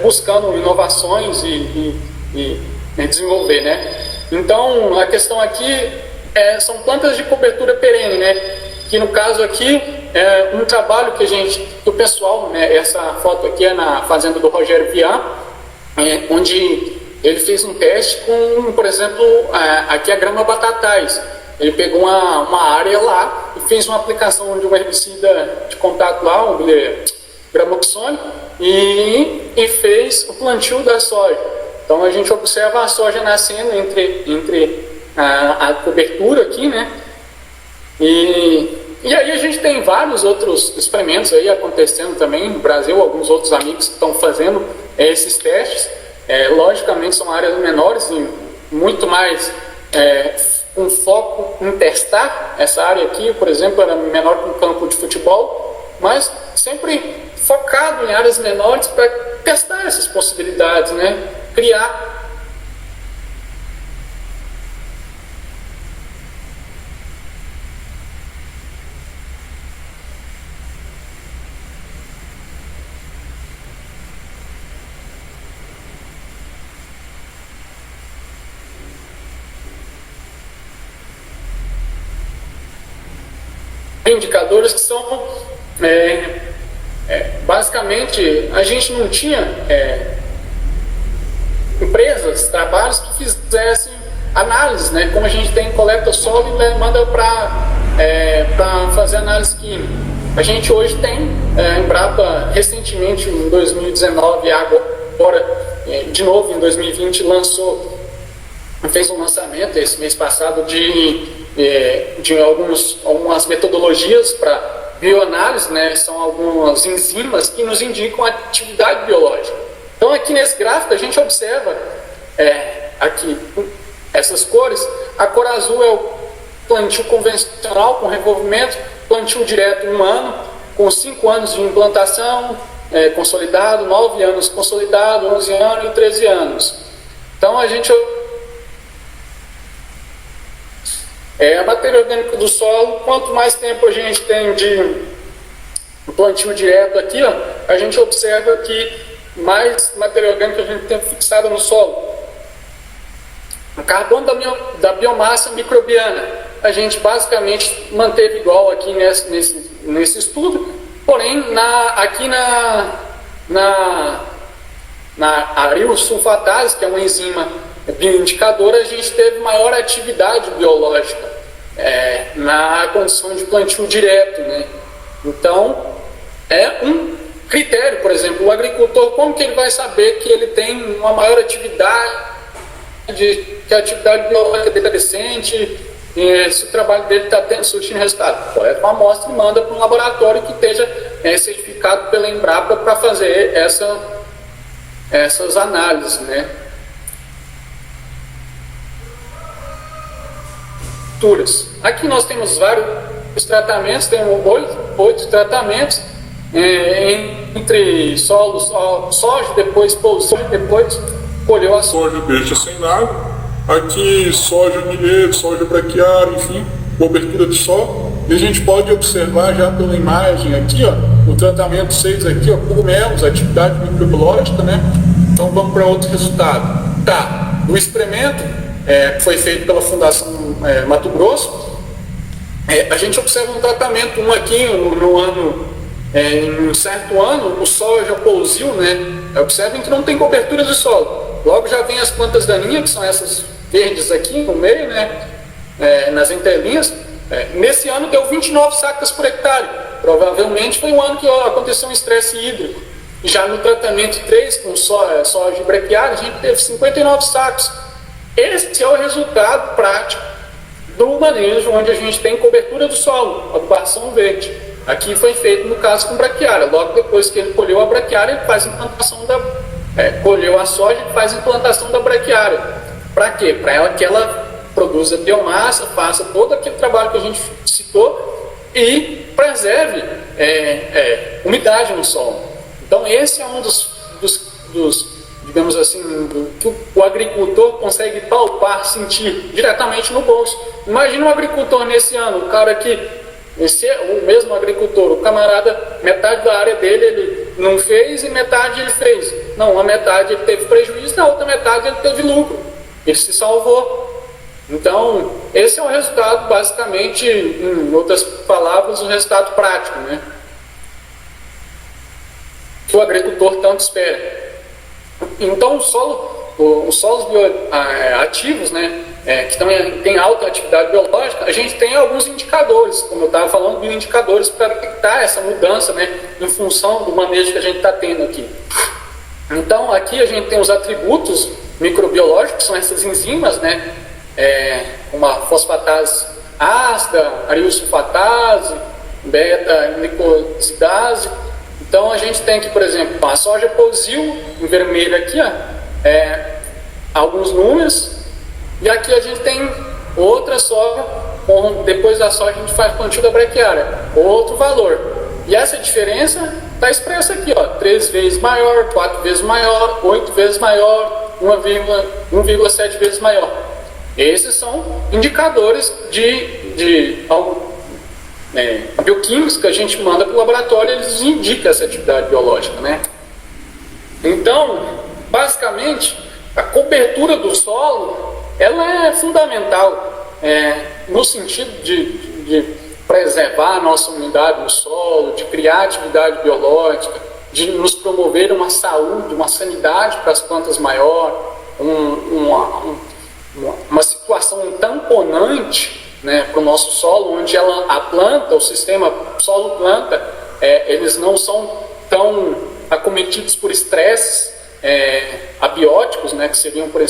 buscando inovações e desenvolver, né? Então, a questão aqui são plantas de cobertura perene, né? Que no caso aqui é um trabalho que o pessoal, né? Essa foto aqui é na fazenda do Rogério Vian, onde ele fez um teste com, por exemplo, aqui a grama batatais. Ele pegou uma área lá e fez uma aplicação de um herbicida de contato lá, o gramoxone, e fez o plantio da soja. Então a gente observa a soja nascendo entre a cobertura aqui, né? E aí a gente tem vários outros experimentos aí acontecendo também no Brasil, alguns outros amigos que estão fazendo esses testes. Logicamente são áreas menores e muito mais um foco em testar. Essa área aqui, por exemplo, era menor que um campo de futebol, mas sempre focado em áreas menores para testar essas possibilidades, né? Criar indicadores que são basicamente, a gente não tinha empresas, trabalhos que fizessem análise, né? Como a gente tem coleta solo e manda para fazer análise química. A gente hoje tem, a Embrapa recentemente em 2019 agora de novo em 2020 lançou fez um lançamento esse mês passado de algumas metodologias para bioanálise, né? São algumas enzimas que nos indicam a atividade biológica. Então aqui nesse gráfico a gente observa aqui essas cores. A cor azul é o plantio convencional com revolvimento, plantio direto 1 ano, com 5 anos de implantação consolidado, 9 anos consolidado, 11 anos e 13 anos. Então a gente a matéria orgânica do solo, quanto mais tempo a gente tem de plantio direto aqui, ó, a gente observa que mais matéria orgânica a gente tem fixada no solo. O carbono da biomassa microbiana, a gente basicamente manteve igual aqui nesse estudo, porém aqui na aril-sulfatase, que é uma enzima bioindicadora, a gente teve maior atividade biológica na condição de plantio direto, né? Então, é um critério, por exemplo, o agricultor, como que ele vai saber que ele tem uma maior atividade, que a atividade biológica dele é decente, se o trabalho dele está surtindo resultado? Coleta uma amostra e manda para um laboratório que esteja certificado pela Embrapa para fazer essas análises, né? Aqui nós temos vários tratamentos, temos 8 tratamentos entre soja, depois soja, depois colheu a soja deixa sem água, aqui soja milheiro, soja braquiária, enfim, cobertura de sol. E a gente pode observar já pela imagem aqui, ó, o tratamento 6 aqui, ó, cogumelos, atividade microbiológica, né? Então vamos para outro resultado. Tá, o experimento que foi feito pela Fundação Mato Grosso, a gente observa um tratamento, aqui no ano, em um certo ano, o soja pousil, né? Observem que não tem cobertura de solo. Logo já vem as plantas daninhas, que são essas verdes aqui no meio, né? Nas entrelinhas. Nesse ano deu 29 sacas por hectare. Provavelmente foi um ano que aconteceu um estresse hídrico. E já no tratamento 3, com soja braquiária, a gente teve 59 sacos. Esse é o resultado prático do manejo, onde a gente tem cobertura do solo, adubação verde. Aqui foi feito no caso com braquiária. Logo depois que ele colheu a braquiária, ele faz implantação colheu a soja e faz implantação da braquiária. Para quê? Para que ela produza biomassa, faça todo aquele trabalho que a gente citou e preserve umidade no solo. Então esse é um dos digamos assim, que o agricultor consegue palpar, sentir diretamente no bolso. Imagina um agricultor nesse ano, o cara que, o mesmo agricultor, o camarada, metade da área dele ele não fez e metade ele fez. Não, a metade ele teve prejuízo, na outra metade ele teve lucro. Ele se salvou. Então, esse é o resultado, basicamente, em outras palavras, o resultado prático, né? Que o agricultor tanto espera. Então, os solos bioativos, né, que também tem alta atividade biológica, a gente tem alguns indicadores, como eu estava falando, bioindicadores para detectar essa mudança, né, em função do manejo que a gente está tendo aqui. Então, aqui a gente tem os atributos microbiológicos, que são essas enzimas, né, uma fosfatase ácida, aril-sulfatase, beta-glicosidase. Então a gente tem aqui, por exemplo, a soja pousil, em vermelho aqui, ó, alguns números, e aqui a gente tem outra soja, depois da soja a gente faz plantio da braquiária, outro valor. E essa diferença está expressa aqui, ó, 3 vezes maior, 4 vezes maior, 8 vezes maior, 1,7 vezes maior. Esses são indicadores de bioquímicos que a gente manda para o laboratório, eles indicam essa atividade biológica, né? Então, basicamente, a cobertura do solo, ela é fundamental no sentido de preservar a nossa umidade no solo, de criar atividade biológica, de nos promover uma saúde, uma sanidade para as plantas maior, uma situação tamponante, né, para o nosso solo, onde a planta, o sistema solo-planta, eles não são tão acometidos por estresses abióticos, né, que seriam, por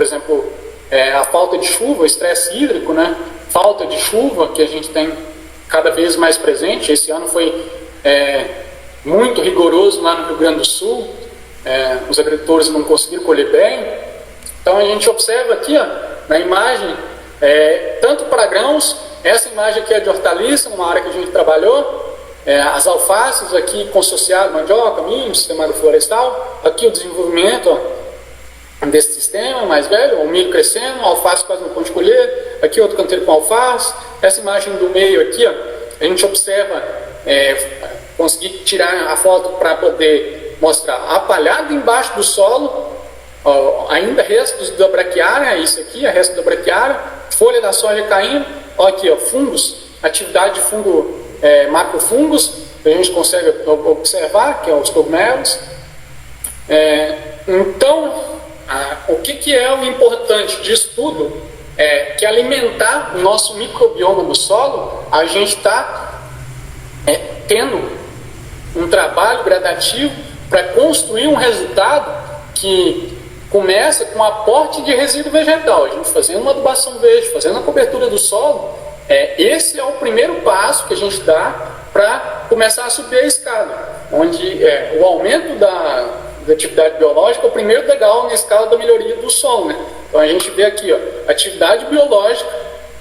exemplo, a falta de chuva, o estresse hídrico, né? Falta de chuva que a gente tem cada vez mais presente. Esse ano foi muito rigoroso lá no Rio Grande do Sul, os agricultores não conseguiram colher bem. Então a gente observa aqui, ó, na imagem, tanto para grãos, essa imagem aqui é de hortaliça, numa área que a gente trabalhou, as alfaces aqui consociadas, mandioca, milho, sistema agroflorestal, aqui o desenvolvimento, ó, desse sistema mais velho, o milho crescendo, a alface quase no ponto de colher, aqui outro canteiro com alface, essa imagem do meio aqui, ó, a gente observa, consegui tirar a foto para poder mostrar a palhada embaixo do solo, ó, ainda restos da braquiária, isso aqui é resto da braquiária, folha da soja caindo, ó, aqui, ó, fungos, atividade de fungo, macrofungos, a gente consegue observar, que é os cogumelos. Então, o que é o importante disso tudo? Que alimentar o nosso microbioma do solo, a gente está tendo um trabalho gradativo para construir um resultado que começa com aporte de resíduo vegetal, a gente fazendo uma adubação verde, fazendo a cobertura do solo. Esse é o primeiro passo que a gente dá para começar a subir a escada, onde o aumento da atividade biológica é o primeiro degrau na escala da melhoria do solo, né? Então a gente vê aqui, ó, atividade biológica,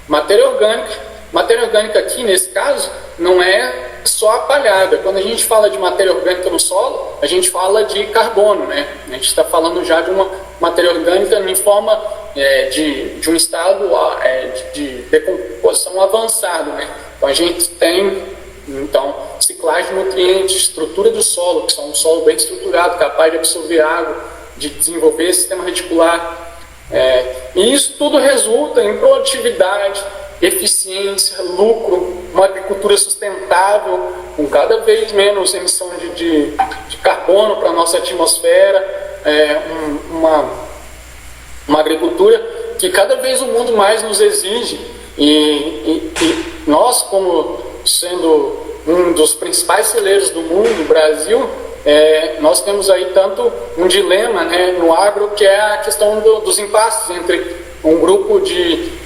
matéria orgânica aqui nesse caso não é só a palhada. Quando a gente fala de matéria orgânica no solo, a gente fala de carbono, né? A gente está falando já de uma matéria orgânica em forma de um estado de decomposição avançado, né? Então a gente tem ciclagem de nutrientes, estrutura do solo, que são um solo bem estruturado, capaz de absorver água, de desenvolver sistema reticular. E isso tudo resulta em produtividade, eficiência, lucro, uma agricultura sustentável, com cada vez menos emissão de carbono para a nossa atmosfera, uma agricultura que cada vez o mundo mais nos exige, e nós, como sendo um dos principais celeiros do mundo, o Brasil, nós temos aí tanto um dilema, né, no agro, que é a questão dos impasses entre um grupo que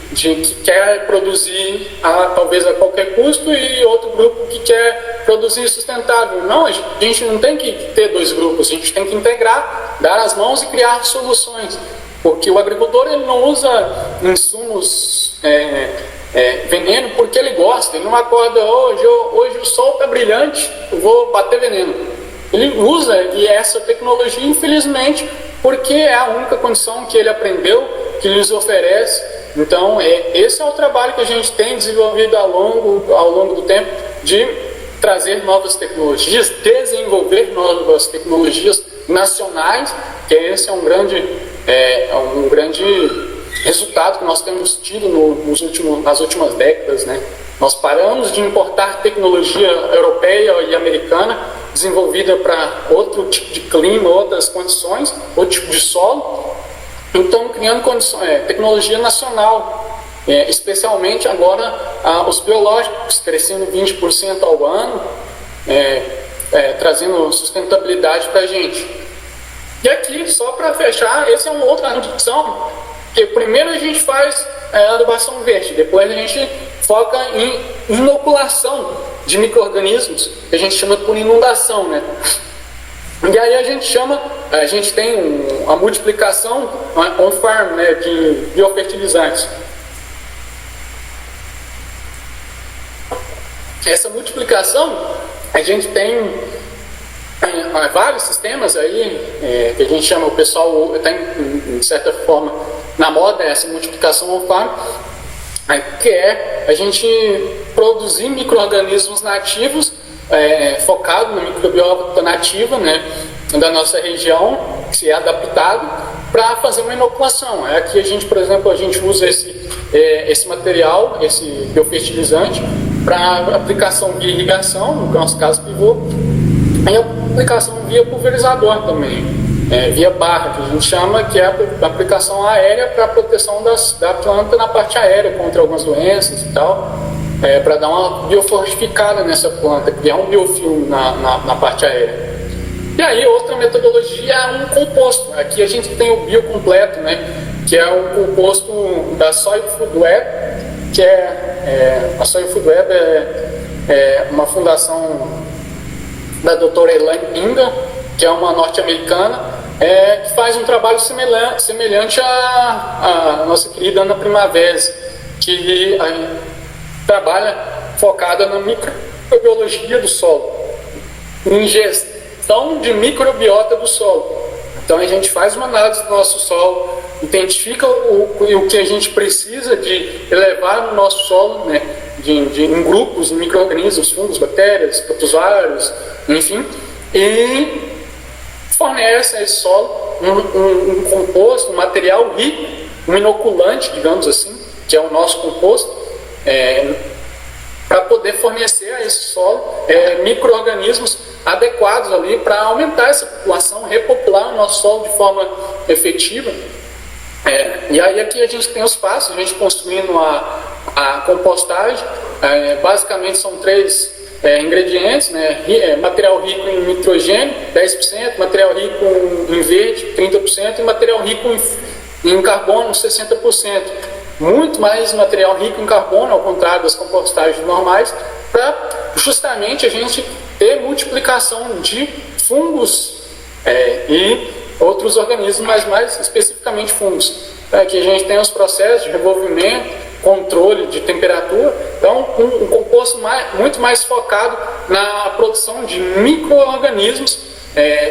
quer produzir talvez a qualquer custo e outro grupo que quer produzir sustentável. Não, a gente não tem que ter dois grupos, a gente tem que integrar, dar as mãos e criar soluções, porque o agricultor ele não usa insumos veneno porque ele gosta, ele não acorda hoje o sol está brilhante, eu vou bater veneno. Ele usa essa tecnologia, infelizmente, porque é a única condição que ele aprendeu, que lhes oferece. Então, esse é o trabalho que a gente tem desenvolvido ao longo do tempo, de trazer novas tecnologias, desenvolver novas tecnologias nacionais, que esse é um grande resultado que nós temos tido nas últimas décadas, né? Nós paramos de importar tecnologia europeia e americana, desenvolvida para outro tipo de clima, outras condições, outro tipo de solo. Então, criando tecnologia nacional, especialmente agora os biológicos, crescendo 20% ao ano, trazendo sustentabilidade para a gente. E aqui, só para fechar, essa é uma outra condição, que primeiro a gente faz a adubação verde, depois a gente foca em inoculação de micro-organismos, que a gente chama por inundação, né? E aí a gente tem a multiplicação on-farm, né, de biofertilizantes. Essa multiplicação, a gente tem vários sistemas aí, que a gente chama, o pessoal está de certa forma na moda, essa multiplicação on-farm, que é a gente produzir micro-organismos nativos, focado na microbiota nativa, né, da nossa região, que se é adaptado para fazer uma inoculação. Aqui a gente, por exemplo, a gente usa esse material, esse biofertilizante, para aplicação via irrigação, no nosso caso pivô, e aplicação via pulverizador também. Via barra, que a gente chama, que é a aplicação aérea para a proteção da planta na parte aérea contra algumas doenças e tal, para dar uma biofortificada nessa planta, criar um biofilme na parte aérea. E aí outra metodologia é um composto. Aqui a gente tem o bio completo, né? que é o composto da Soil Food Web, que a Soil Food Web é uma fundação da doutora Elaine Inga, que é uma norte-americana, que faz um trabalho semelhante à nossa querida Ana Primavera, que trabalha focada na microbiologia do solo, em gestão de microbiota do solo. Então a gente faz uma análise do nosso solo, identifica o que a gente precisa de elevar no nosso solo, né, em grupos de micro-organismos, fungos, bactérias, protozoários, enfim, e fornece a esse solo um composto, um material rico, um inoculante, digamos assim, que é o nosso composto, para poder fornecer a esse solo micro-organismos adequados ali para aumentar essa população, repopular o nosso solo de forma efetiva. E aí aqui a gente tem os passos, a gente construindo a compostagem. Basicamente são 3 ingredientes, né? Material rico em nitrogênio, 10%, material rico em verde, 30%, e material rico em carbono, 60%. Muito mais material rico em carbono, ao contrário das compostagens normais, para justamente a gente ter multiplicação de fungos e outros organismos, mas mais especificamente fungos. Aqui a gente tem os processos de revolvimento, controle de temperatura, então um composto muito mais focado na produção de micro-organismos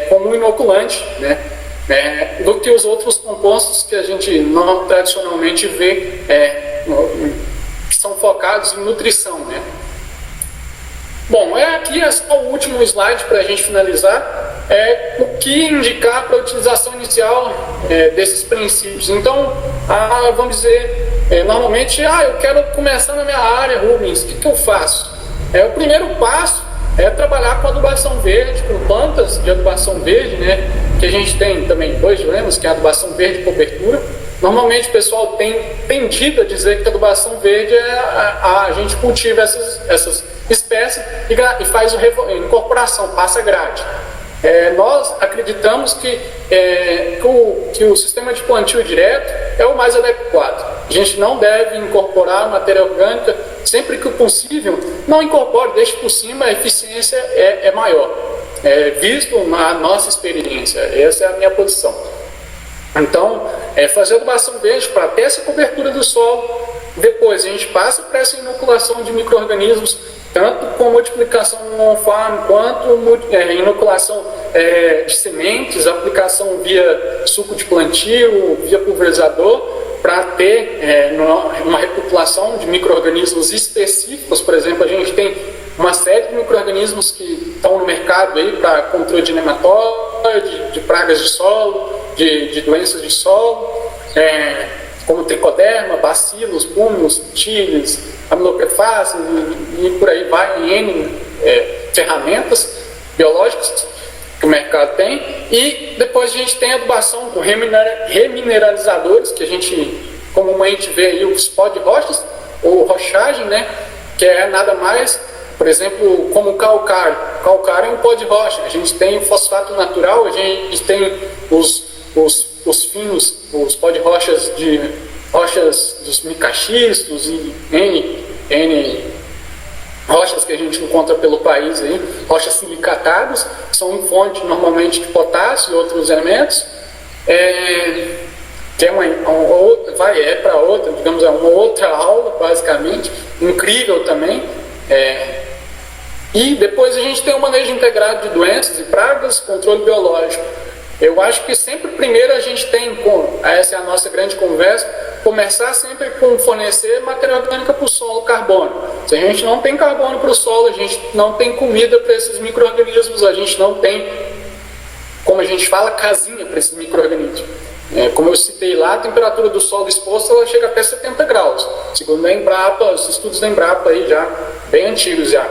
como inoculante, né? Do que os outros compostos que a gente não tradicionalmente vê, que são focados em nutrição, né? Bom, aqui é só o último slide para a gente finalizar, o que indicar para a utilização inicial desses princípios. Então, vamos dizer, normalmente, eu quero começar na minha área, Rubens, o que eu faço? O primeiro passo é trabalhar com adubação verde, com plantas de adubação verde, né? Que a gente tem também 2 dilemas, que é a adubação verde e cobertura. Normalmente o pessoal tem tendido a dizer que a adubação verde a gente cultiva essas espécies e faz a incorporação, passa grade. Nós acreditamos que o sistema de plantio direto é o mais adequado. A gente não deve incorporar matéria orgânica, sempre que possível, não incorpore, deixe por cima, a eficiência é maior, visto na nossa experiência. Essa é a minha posição. Então, fazer adubação verde para ter essa cobertura do solo. Depois a gente passa para essa inoculação de micro-organismos, tanto com multiplicação no on-farm, quanto inoculação de sementes, aplicação via suco de plantio, via pulverizador, para ter uma repopulação de micro-organismos específicos. Por exemplo, a gente tem uma série de micro-organismos que estão no mercado aí para controle de nematóide, de pragas de solo, de doenças de solo, como tricoderma, bacilos, púmios, tiles, amilopefaces e por aí vai, em N ferramentas biológicas que o mercado tem. E depois a gente tem a adubação com remineralizadores, que a gente comumente vê aí os pó de rochas, ou rochagem, né? Que é nada mais, por exemplo, como o calcário. O calcário é um pó de rocha. A gente tem o fosfato natural, a gente tem os finos, os pó de rochas dos micaxistos e N rochas que a gente encontra pelo país aí, rochas silicatadas, que são fonte normalmente de potássio e outros elementos, que é para outra, digamos, uma outra aula, basicamente, incrível também. E depois a gente tem o manejo integrado de doenças e pragas, controle biológico. Eu acho que sempre primeiro a gente tem, essa é a nossa grande conversa, começar sempre com fornecer matéria orgânica para o solo, carbono. Se a gente não tem carbono para o solo, a gente não tem comida para esses micro-organismos, a gente não tem, como a gente fala, casinha para esses micro-organismos. Como eu citei lá, a temperatura do solo exposto ela chega até 70 graus, segundo a Embrapa, os estudos da Embrapa aí já, bem antigos já.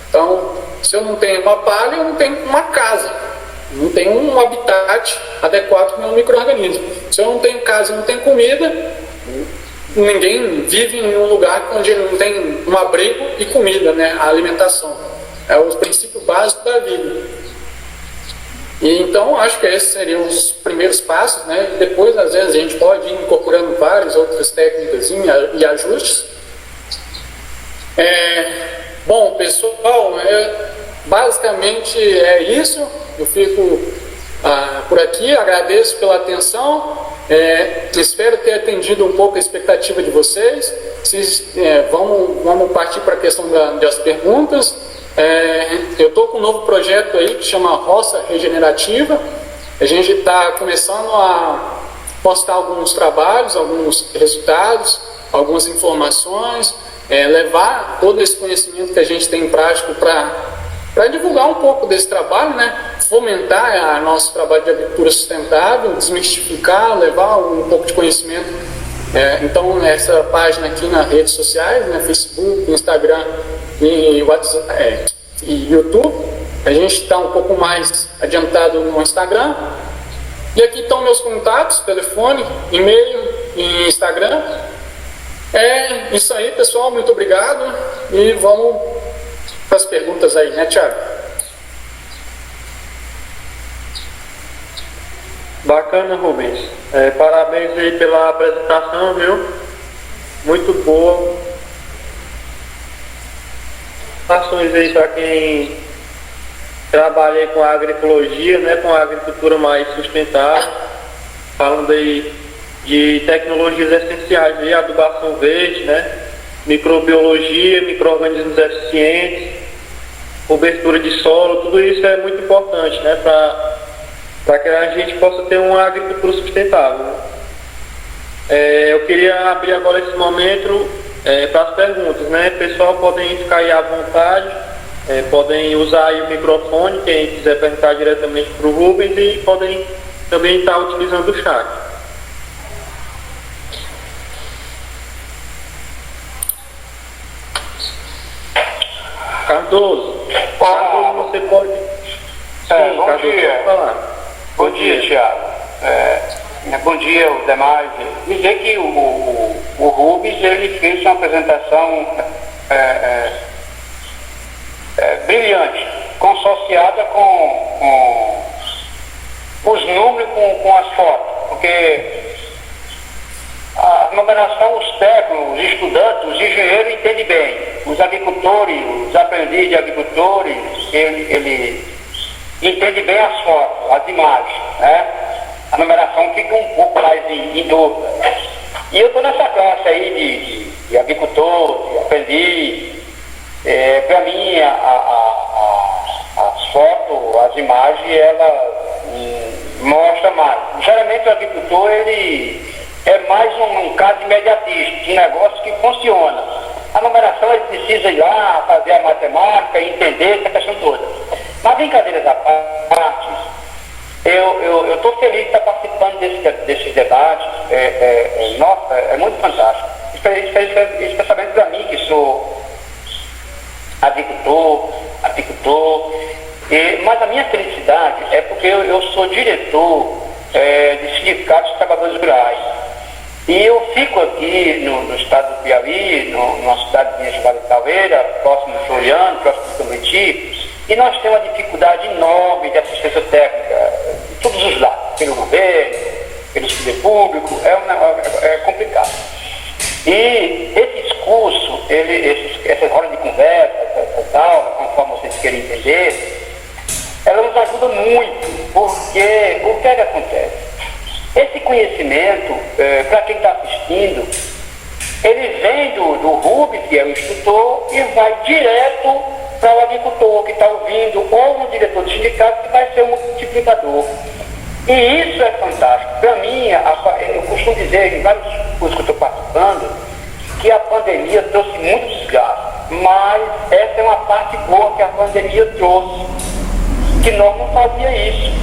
Então, se eu não tenho uma palha, eu não tenho uma casa. Não tem um habitat adequado para o meu micro-organismo. Se eu não tenho casa e não tenho comida, ninguém vive em um lugar onde não tem um abrigo e comida, né? A alimentação. É o princípio básico da vida. E então acho que esses seriam os primeiros passos, né? E depois às vezes a gente pode ir incorporando várias outras técnicas e ajustes. Bom, pessoal, basicamente é isso. Eu fico por aqui, agradeço pela atenção. Espero ter atendido um pouco a expectativa de vocês. Vamos partir para a questão das perguntas. Eu estou com um novo projeto aí que chama Roça Regenerativa. A gente está começando a postar alguns trabalhos, alguns resultados, algumas informações, levar todo esse conhecimento que a gente tem prático para divulgar um pouco desse trabalho, né? Fomentar nosso trabalho de agricultura sustentável, desmistificar, levar um pouco de conhecimento. Então, essa página aqui nas redes sociais, né, Facebook, Instagram e WhatsApp, e YouTube, a gente está um pouco mais adiantado no Instagram. E aqui estão meus contatos, telefone, e-mail e Instagram. Isso aí, pessoal, muito obrigado e vamos para as perguntas aí, né, Thiago? Bacana, Rubens. Parabéns aí pela apresentação, viu? Muito boa. Ações aí para quem trabalha aí com a agroecologia, né? Com a agricultura mais sustentável. Falando aí de tecnologias essenciais aí, adubação verde, né? Microbiologia, micro-organismos eficientes, cobertura de solo, tudo isso é muito importante, né? Para que a gente possa ter uma agricultura sustentável, né? Eu queria abrir agora esse momento para as perguntas, né? Pessoal, podem ficar aí à vontade, podem usar aí o microfone, quem quiser perguntar diretamente para o Rubens, e podem também estar utilizando o chat. Cardoso, você pode... Sim, bom Cardoso, dia. pode falar. Bom dia, Thiago. Bom dia, os demais. Dizer que o Rubens, ele fez uma apresentação brilhante, consociada com os números, com as fotos, porque a numeração, os técnicos, os estudantes, os engenheiros entendem bem, os agricultores, os aprendizes de agricultores, ele entende bem as fotos, as imagens, né? A numeração fica um pouco mais em dúvida. E eu estou nessa classe aí de agricultor, de aprendiz. Para mim, as fotos, as imagens, ela mostra mais. Geralmente o agricultor, ele é mais um caso imediatista, um negócio que funciona. A numeração, ele precisa ir lá, fazer a matemática, entender essa questão toda. Mas brincadeiras à parte, eu estou feliz de estar participando desses debates. Nossa, é muito fantástico. Especialmente para mim, que sou apicultor. Mas a minha felicidade é porque eu sou diretor de sindicatos de trabalhadores rurais. E eu fico aqui no estado do Piauí, numa cidadezinha chamada Calveira, próximo de Floriano, próximo de Cambuci, e nós temos uma dificuldade enorme de assistência técnica, de todos os lados, pelo governo, pelo poder público, é complicado. E esses cursos, essas rodas de conversa, essas aulas, conforme vocês querem entender, elas nos ajudam muito, porque o que acontece? Esse conhecimento, para quem está assistindo, ele vem do Rubens, que é o instrutor, e vai direto para o agricultor que está ouvindo, ou no diretor do sindicato, que vai ser um multiplicador. E isso é fantástico. Para mim, eu costumo dizer, em vários cursos que eu estou participando, que a pandemia trouxe muito desgaste, mas essa é uma parte boa que a pandemia trouxe, que nós não fazíamos isso.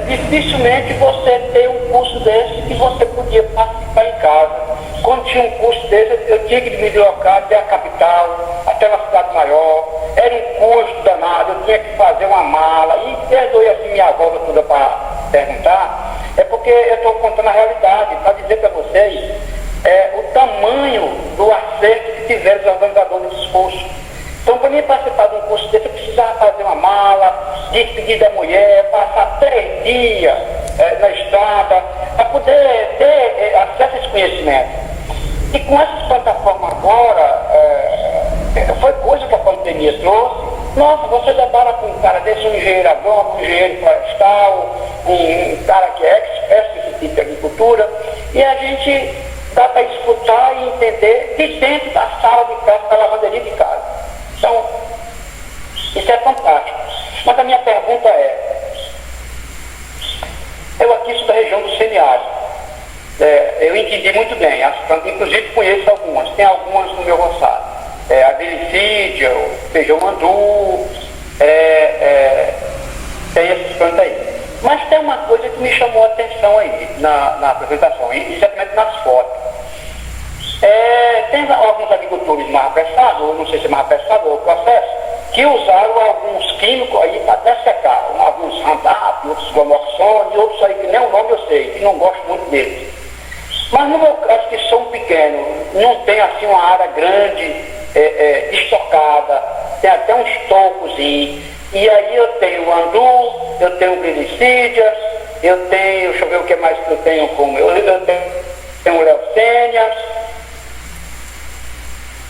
Dificilmente você tem um curso desse que você podia participar em casa. Quando tinha um curso desse, eu tinha que me deslocar até a capital, até uma cidade maior. Era um custo danado, eu tinha que fazer uma mala. E perdoe assim minha volta toda para perguntar, é porque eu estou contando a realidade, para dizer para vocês o tamanho do acerto que tiveram os organizadores desses cursos. Então, para mim participar de um curso desse, eu precisava fazer uma mala, despedir da mulher, passar 3 dias na estrada, para poder ter acesso a esse conhecimento. E com essas plataformas agora, foi coisa que a pandemia trouxe. Nossa, você debara com um cara desse, um engenheiro agrônomo, um engenheiro florestal, um cara que é expert nesse tipo de agricultura, e a gente dá para escutar e entender de dentro da sala de casa, da lavanderia de casa. Então, isso é fantástico. Mas a minha pergunta é, eu aqui sou da região do semiárido, eu entendi muito bem, as plantas, inclusive conheço algumas, tem algumas no meu roçado. A delicídia, o feijão andu, tem essas plantas aí. Mas tem uma coisa que me chamou a atenção aí na apresentação, exatamente nas fotos. Tem alguns agricultores mais apressados, ou não sei se é mais apressado ou o processo, que usaram alguns químicos aí para até secar, alguns Roundup, outros Glomoxone, outros aí que nem o nome eu sei, que não gosto muito deles. Mas no meu caso, que sou um pequeno, não tem assim uma área grande, estocada, tem até um estocozinho, e aí eu tenho o andu, eu tenho glicídias, eu tenho, deixa eu ver o que mais que eu tenho como, eu tenho leucênias,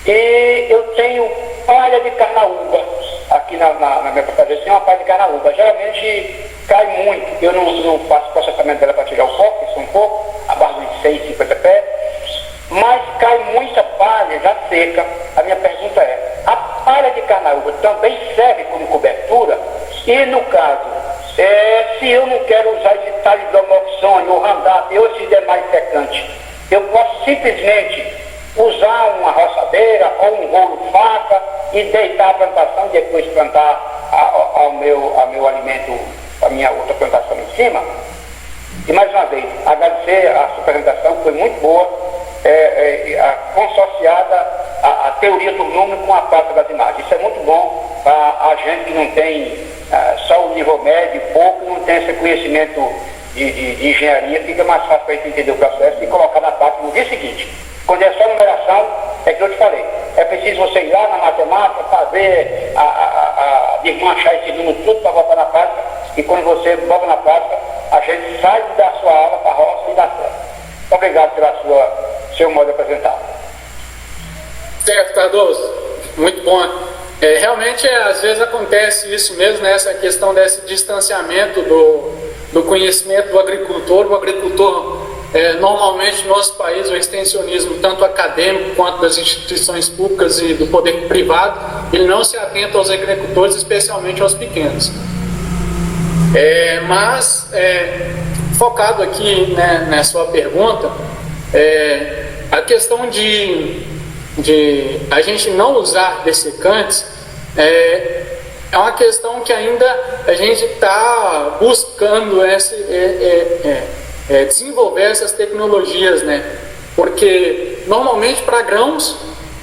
e eu tenho palha de carnaúba, aqui na minha propriedade tem uma palha de carnaúba, geralmente cai muito, eu não faço processamento dela para tirar o pó, que são um pouco, abaixo de 650 pés, mas cai muita palha já seca. A minha pergunta é, a palha de carnaúba também serve como cobertura? E no caso, se eu não quero usar esse talho de Glomoxone ou Roundup ou esses demais secantes, eu posso simplesmente usar uma roçadeira ou um rolo faca e deitar a plantação e depois plantar ao meu alimento, a minha outra plantação em cima? E mais uma vez, agradecer a sua apresentação, foi muito boa, consociada a teoria do número com a prática das imagens. Isso é muito bom para a gente que não tem só o nível médio, pouco, não tem esse conhecimento de engenharia, fica mais fácil para a gente entender o processo e colocar na prática no dia seguinte. Quando é só numeração, é que eu te falei, é preciso você ir lá na matemática, fazer, desmanchar esse número tudo para botar na prática, e quando você bota na prática, a gente sai da sua aula para a roça e dá certo. Obrigado pelo seu modo de apresentar. Certo, Cardoso. Muito bom. Realmente, às vezes acontece isso mesmo, né? Essa questão desse distanciamento do conhecimento do agricultor. O agricultor, normalmente no nosso país, o extensionismo, tanto acadêmico quanto das instituições públicas e do poder privado, ele não se atenta aos agricultores, especialmente aos pequenos. Focado aqui, né, na sua pergunta, a questão de a gente não usar dessecantes é uma questão que ainda a gente está buscando desenvolver essas tecnologias, né? Porque normalmente para grãos,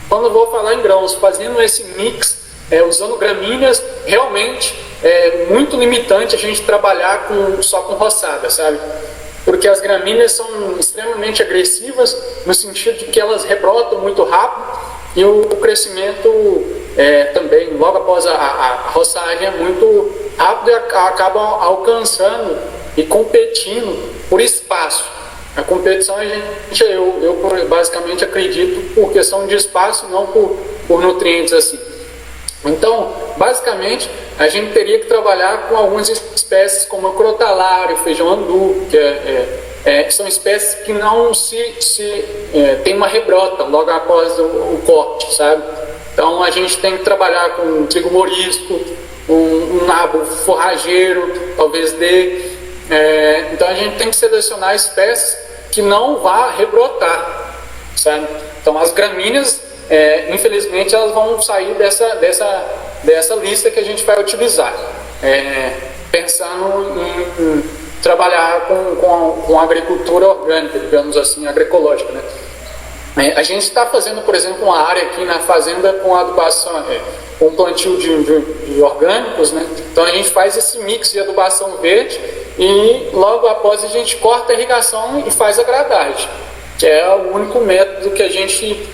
quando eu vou falar em grãos, fazendo esse mix, usando gramíneas, realmente é muito limitante a gente trabalhar só com roçada, sabe? Porque as gramíneas são extremamente agressivas, no sentido de que elas rebrotam muito rápido e o crescimento também, logo após a roçagem, é muito rápido e acabam alcançando e competindo por espaço. A competição, eu basicamente acredito por questão de espaço, não por nutrientes assim. Então, basicamente, a gente teria que trabalhar com algumas espécies como o crotalário, feijão andu, que são espécies que não tem uma rebrota logo após o corte, sabe? Então, a gente tem que trabalhar com trigo morisco, um nabo forrageiro, talvez então, a gente tem que selecionar espécies que não vá rebrotar, sabe? Então, as gramíneas, infelizmente, elas vão sair dessa lista que a gente vai utilizar, pensando em trabalhar com agricultura orgânica, digamos assim, agroecológica, né? A gente está fazendo, por exemplo, uma área aqui na fazenda com adubação, com plantio de orgânicos, né? Então a gente faz esse mix de adubação verde e logo após a gente corta a irrigação e faz a gradagem, que é o único método que a gente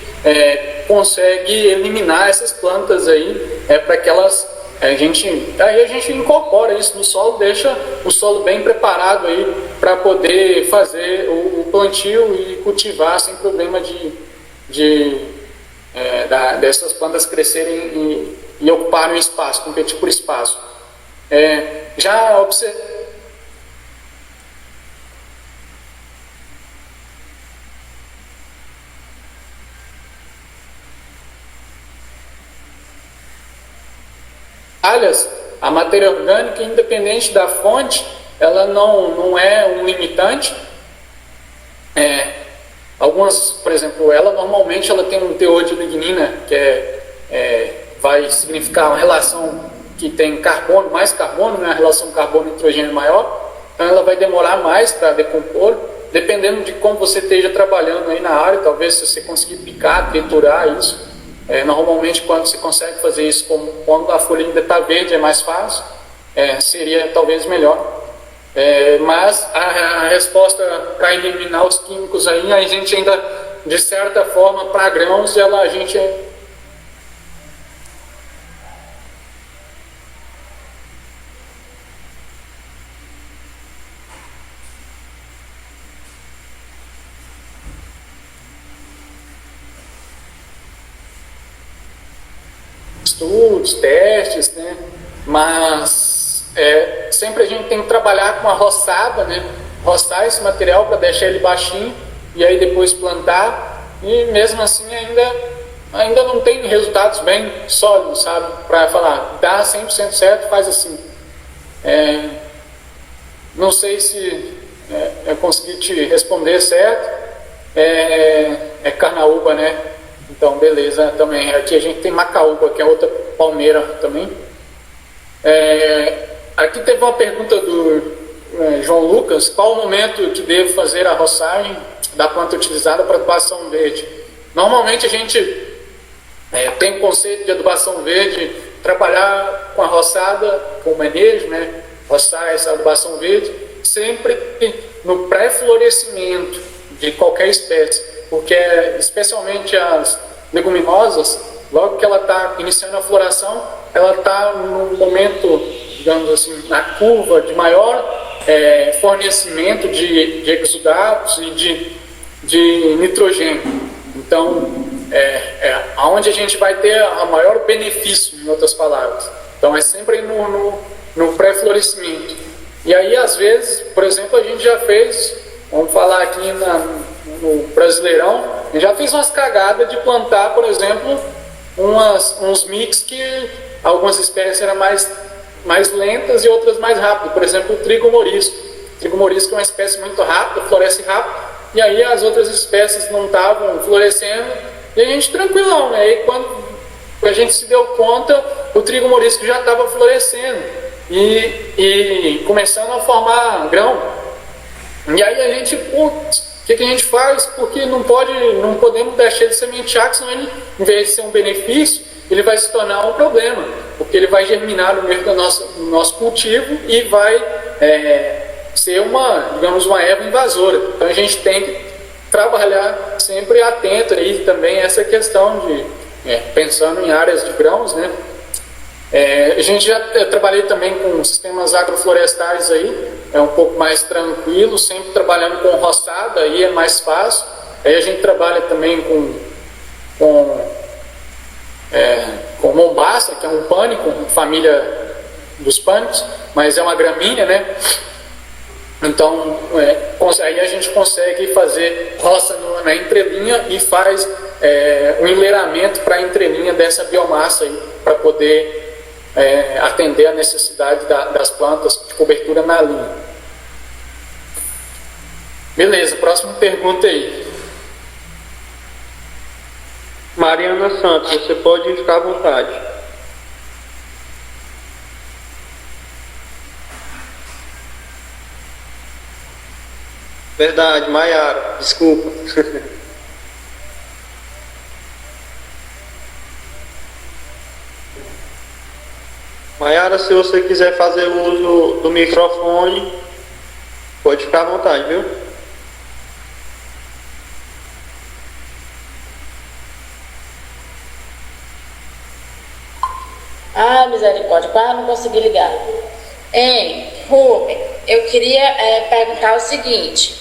consegue eliminar essas plantas aí, para que elas, aí a gente incorpora isso no solo, deixa o solo bem preparado aí para poder fazer o plantio e cultivar sem problema dessas plantas crescerem e ocuparem o espaço, competir por espaço. Já observe. A matéria orgânica, independente da fonte, ela não é um limitante. Algumas, por exemplo, normalmente ela tem um teor de lignina que vai significar uma relação que tem carbono, mais carbono, né? A relação carbono-nitrogênio maior, então ela vai demorar mais para decompor, dependendo de como você esteja trabalhando aí na área. Talvez se você conseguir picar, triturar isso. Normalmente quando você consegue fazer isso quando a folha ainda está verde é mais fácil, seria talvez melhor. Mas a resposta para eliminar os químicos aí, a gente ainda, de certa forma, para grãos, a gente estudos, testes, né? Mas sempre a gente tem que trabalhar com a roçada, né? Roçar esse material para deixar ele baixinho e aí depois plantar, e mesmo assim ainda não tem resultados bem sólidos, sabe? Para falar, dá 100% certo, faz assim. Não sei se eu consegui te responder certo. Carnaúba, né? Então, beleza, também. Aqui a gente tem macaúba, que é outra palmeira também. Aqui teve uma pergunta do João Lucas: qual o momento que devo fazer a roçagem da planta utilizada para adubação verde? Normalmente a gente tem o conceito de adubação verde, trabalhar com a roçada, com o manejo, né? Roçar essa adubação verde sempre no pré-florescimento de qualquer espécie, porque especialmente as leguminosas, logo que ela está iniciando a floração, ela está no momento, digamos assim, na curva de maior fornecimento de exudatos e de nitrogênio. Então, aonde a gente vai ter o maior benefício, em outras palavras. Então, é sempre no pré-florescimento. E aí, às vezes, por exemplo, a gente já fez, vamos falar aqui no Brasileirão, eu já fiz umas cagadas de plantar, por exemplo, uns mix que algumas espécies eram mais lentas e outras mais rápidas. Por exemplo, o trigo morisco. O trigo morisco é uma espécie muito rápida, floresce rápido, e aí as outras espécies não estavam florescendo, e a gente tranquilão, né? E quando a gente se deu conta, o trigo morisco já estava florescendo e começando a formar grão. E aí a gente, o que a gente faz? Porque não podemos deixar de sementear, senão ele, em vez de ser um benefício, ele vai se tornar um problema, porque ele vai germinar no meio do nosso cultivo e vai ser uma erva invasora. Então a gente tem que trabalhar sempre atento aí também a essa questão de, pensando em áreas de grãos, né? Eu trabalhei também com sistemas agroflorestais aí, é um pouco mais tranquilo, sempre trabalhando com roçada, aí é mais fácil. Aí a gente trabalha também com mombaça, que é um pânico, família dos pânicos, mas é uma gramínea, né? Então, aí a gente consegue fazer roça na entrelinha e faz um enleiramento para a entrelinha dessa biomassa aí, para poder atender a necessidade das plantas de cobertura na linha. Beleza, próxima pergunta aí. Mariana Santos, você pode ficar à vontade. Verdade, Maiara, desculpa. Maiara, se você quiser fazer uso do microfone, pode ficar à vontade, viu? Ah, misericórdia, quase não consegui ligar. Hein, Rubem, eu queria perguntar o seguinte.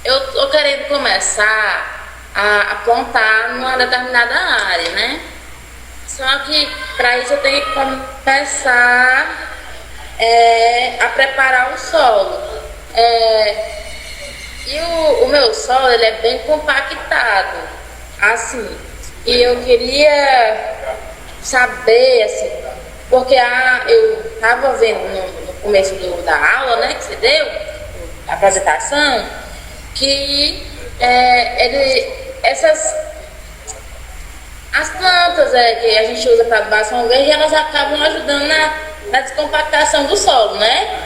Eu tô querendo começar a plantar numa determinada área, né? Só que para isso eu tenho que começar a preparar o solo. E o meu solo, ele é bem compactado, assim. E eu queria saber, assim, porque eu estava vendo no começo da aula, né, que você deu, a apresentação, que as plantas que a gente usa para adubação verde, elas acabam ajudando na descompactação do solo, né?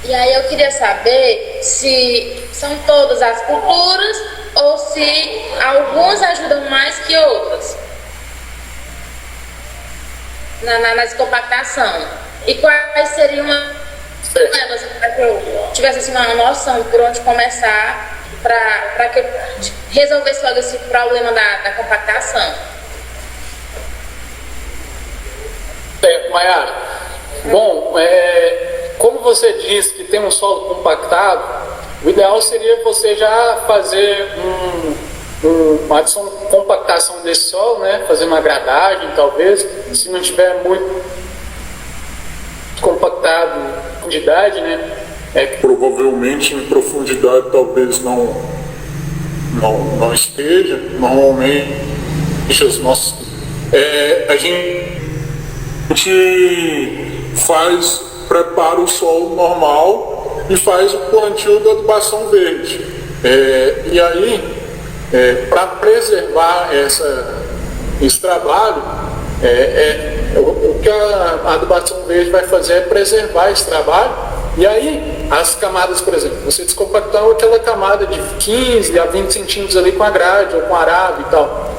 E aí eu queria saber se são todas as culturas ou se algumas ajudam mais que outras na descompactação. E quais seriam elas, para que eu tivesse assim, uma noção por onde começar para que eu resolvesse logo esse problema da compactação. Certo, Maiara. Bom, como você disse que tem um solo compactado, o ideal seria você já fazer uma adição de compactação desse solo, né? Fazer uma gradagem, talvez, se não tiver muito compactado em profundidade, né? Provavelmente em profundidade talvez não esteja. Normalmente a gente prepara o solo normal e faz o plantio da adubação verde. E aí, para preservar esse trabalho, o que a adubação verde vai fazer é preservar esse trabalho. E aí, as camadas, por exemplo, você descompactou aquela camada de 15 a 20 centímetros ali com a grade ou com arado e tal.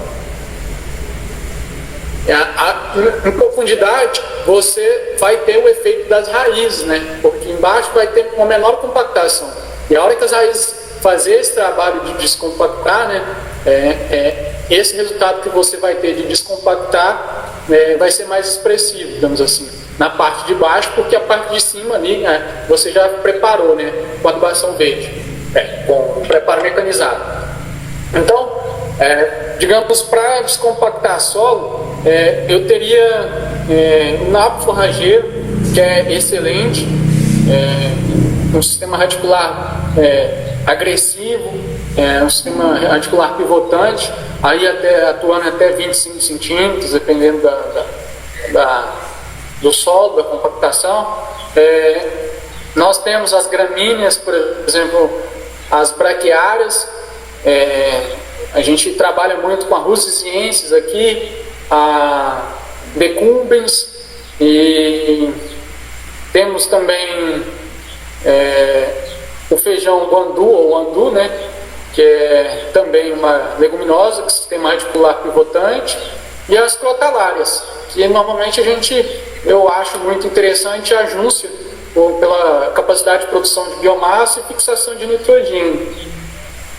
Em profundidade, você vai ter o efeito das raízes, né? Porque embaixo vai ter uma menor compactação. E a hora que as raízes fazer esse trabalho de descompactar, né? Esse resultado que você vai ter de descompactar vai ser mais expressivo, digamos assim, na parte de baixo, porque a parte de cima ali você já preparou, né? Com a adubação verde, com o preparo mecanizado. Então, digamos, para descompactar solo, eu teria um nabo forrageiro, que é excelente, um sistema radicular agressivo, um sistema radicular pivotante, aí atuando até 25 centímetros, dependendo do solo, da compactação. Nós temos as gramíneas, por exemplo, as braquiárias. A gente trabalha muito com a russiciensis aqui, a decumbens, e temos também o feijão guandu ou andu, né, que é também uma leguminosa, com sistema radicular pivotante, e as crotalárias, que normalmente eu acho muito interessante a júncia, pela capacidade de produção de biomassa e fixação de nitrogênio.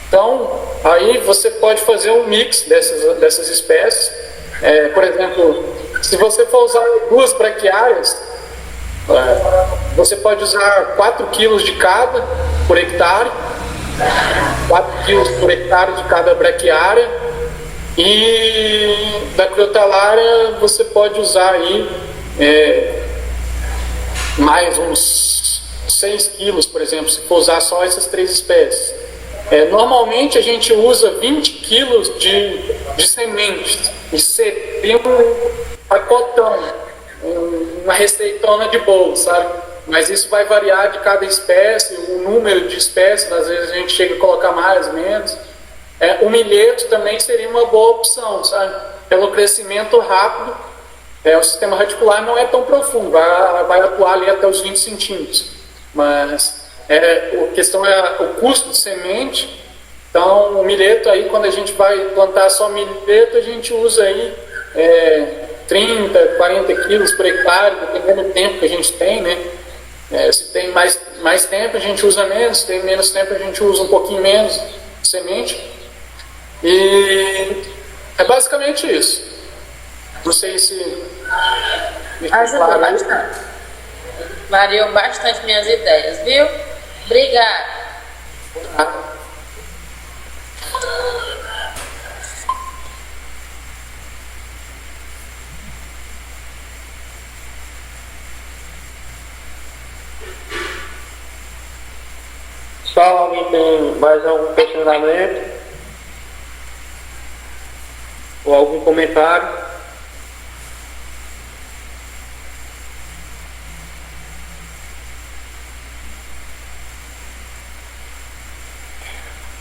Então, aí você pode fazer um mix dessas espécies. Por exemplo, se você for usar duas braquiárias, você pode usar 4 kg de cada por hectare, 4 kg por hectare de cada braquiária, e da crotalária você pode usar aí mais uns 6 quilos, por exemplo, se for usar só essas 3 espécies. Normalmente a gente usa 20 quilos de sementes, e seria um pacotão, uma receitona de bolo, sabe? Mas isso vai variar de cada espécie, o número de espécies, às vezes a gente chega a colocar mais, menos. O milheto também seria uma boa opção, sabe? Pelo crescimento rápido, o sistema radicular não é tão profundo, vai atuar ali até os 20 centímetros. Mas a questão é o custo de semente. Então, o milheto aí, quando a gente vai plantar só milheto, a gente usa aí 30, 40 quilos por hectare, dependendo do tempo que a gente tem, né? Se tem mais tempo, a gente usa menos. Se tem menos tempo, a gente usa um pouquinho menos de semente. E é basicamente isso. Não sei se Ajudou bastante. Variou bastante minhas ideias, viu? Obrigada. Pessoal, alguém tem mais algum questionamento? Ou algum comentário?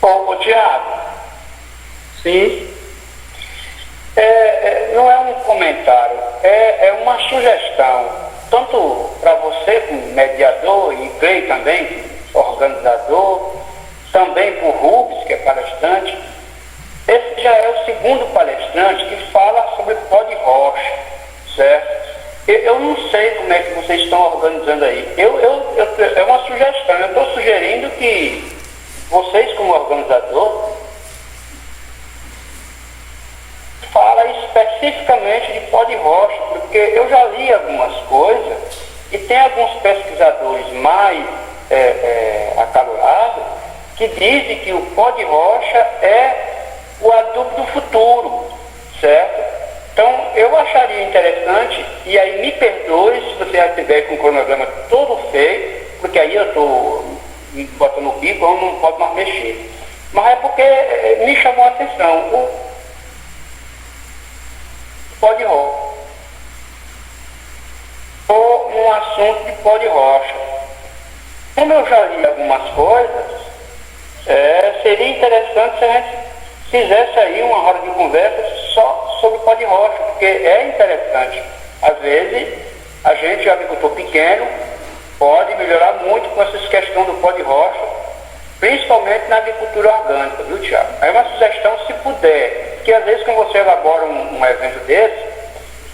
Bom, Tiago, Sim? não é um comentário, é uma sugestão, tanto para você como mediador e Clay também, organizador, também para o Rubens, que é palestrante. Esse já é o segundo palestrante que fala sobre pó de rocha, certo? Eu não sei como é que vocês estão organizando aí. É uma sugestão, eu estou sugerindo que vocês, como organizador, fala especificamente de pó de rocha, porque eu já li algumas coisas e tem alguns pesquisadores mais acalorados que dizem que o pó de rocha é o adubo do futuro, certo? Então, eu acharia interessante, e aí me perdoe se você já estiver com o cronograma todo feito, porque aí eu estou botando o bico, eu não posso mais mexer. Mas é porque me chamou a atenção o pó de rocha. Ou um assunto de pó de rocha. Como eu já li algumas coisas, seria interessante se a gente fizesse aí uma roda de conversa só sobre pó de rocha, porque é interessante. Às vezes, a gente, agricultor pequeno, pode melhorar muito com essa questão do pó de rocha, principalmente na agricultura orgânica, viu, Tiago? Aí uma sugestão, se puder, porque às vezes quando você elabora um evento desse,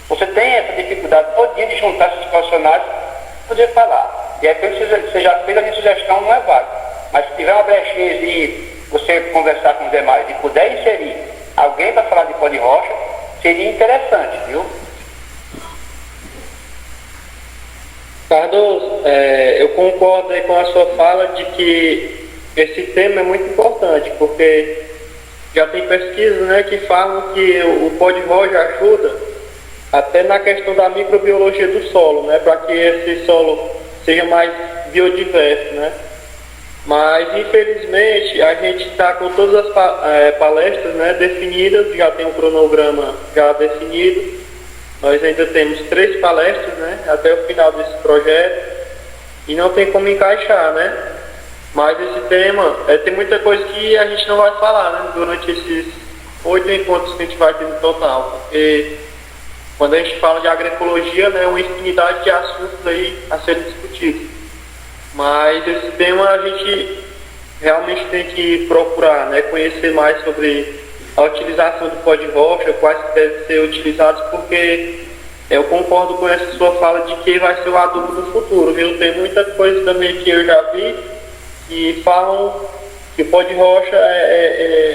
você tem essa dificuldade todinha de juntar esses profissionais para poder falar. E aí, você já fez a minha sugestão, não é válida. Mas se tiver uma brechinha e você conversar com os demais e puder inserir alguém para falar de pó de rocha, seria interessante, viu? Cardoso, eu concordo aí com a sua fala de que esse tema é muito importante, porque já tem pesquisas, né, que falam que o pó de rocha ajuda até na questão da microbiologia do solo, né, para que esse solo seja mais biodiverso, né? Mas infelizmente a gente está com todas as palestras, né, definidas, já tem um cronograma já definido. Nós ainda temos 3 palestras, né, até o final desse projeto, e não tem como encaixar, né? Mas esse tema, tem muita coisa que a gente não vai falar, né, durante esses 8 encontros que a gente vai ter no total, porque quando a gente fala de agroecologia, né, é uma infinidade de assuntos aí a serem discutidos. Mas esse tema a gente realmente tem que procurar, né, conhecer mais sobre a utilização do pó de rocha, quais devem ser utilizados, porque eu concordo com essa sua fala de que vai ser o adubo do futuro, viu? Tem muita coisa também que eu já vi que falam que o pó de rocha,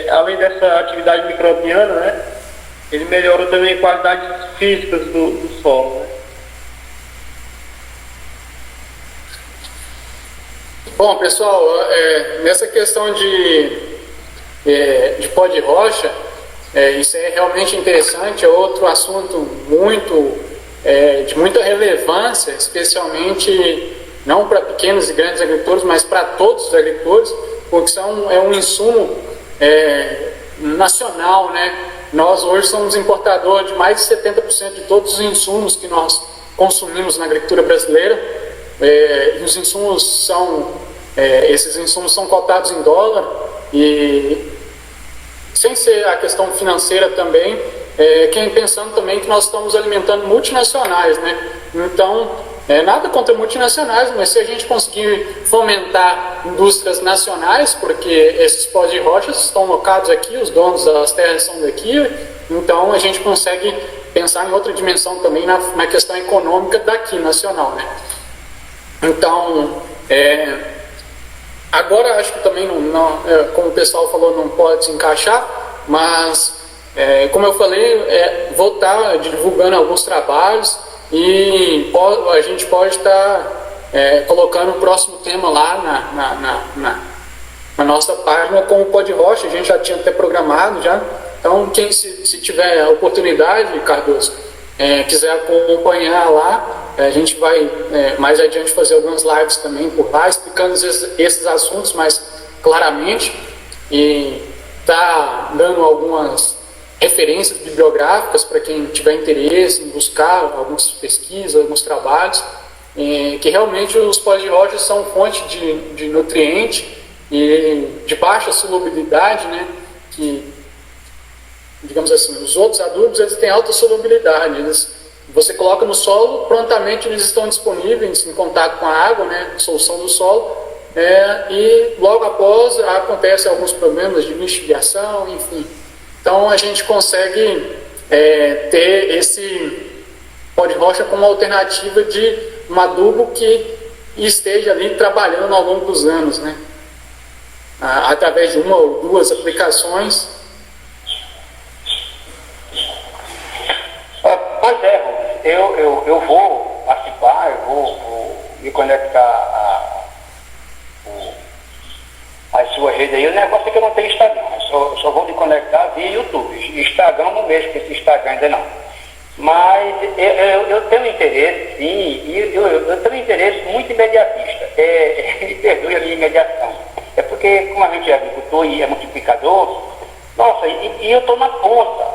além dessa atividade microbiana, né, ele melhora também qualidades físicas do solo, né? Bom, pessoal, nessa questão de pó de rocha, isso é realmente interessante, é outro assunto de muita relevância, especialmente não para pequenos e grandes agricultores, mas para todos os agricultores, porque é um insumo nacional, né? Nós hoje somos importadores de mais de 70% de todos os insumos que nós consumimos na agricultura brasileira, e os insumos esses insumos são cotados em dólar, e sem ser a questão financeira também, pensando também que nós estamos alimentando multinacionais, né? Então, nada contra multinacionais, mas se a gente conseguir fomentar indústrias nacionais, porque esses pós de rochas estão locados aqui, os donos das terras são daqui, então a gente consegue pensar em outra dimensão também na questão econômica daqui, nacional, né? Então, agora acho que também, como o pessoal falou, não pode se encaixar, mas, como eu falei, vou estar divulgando alguns trabalhos, e a gente pode estar colocando o próximo tema lá na nossa página com o Pó de Rocha. A gente já tinha até programado já. Então, quem se tiver a oportunidade, Cardoso, quiser acompanhar lá, a gente vai mais adiante fazer algumas lives também por lá, explicando esses assuntos mais claramente, e tá dando algumas referências bibliográficas para quem tiver interesse em buscar algumas pesquisas, alguns trabalhos, que realmente os pós de rocha são fonte de nutriente e de baixa solubilidade, né? Que, digamos assim, os outros adubos eles têm alta solubilidade. Você coloca no solo, prontamente eles estão disponíveis em contato com a água, né? Solução do solo, e logo após acontecem alguns problemas de lixiviação, enfim. Então a gente consegue ter esse pó de rocha como alternativa de um adubo que esteja ali trabalhando ao longo dos anos, né? Através de uma ou duas aplicações. Pois é, eu vou participar, eu vou me conectar às suas redes aí. O negócio é que eu não tenho Instagram, eu só vou me conectar via YouTube. Instagram não mexo com esse Instagram ainda não. Mas eu tenho interesse, sim, e eu tenho interesse muito imediatista. Me perdoe a minha imediação. É porque, como a gente é agricultor e é multiplicador, nossa, e eu estou na ponta.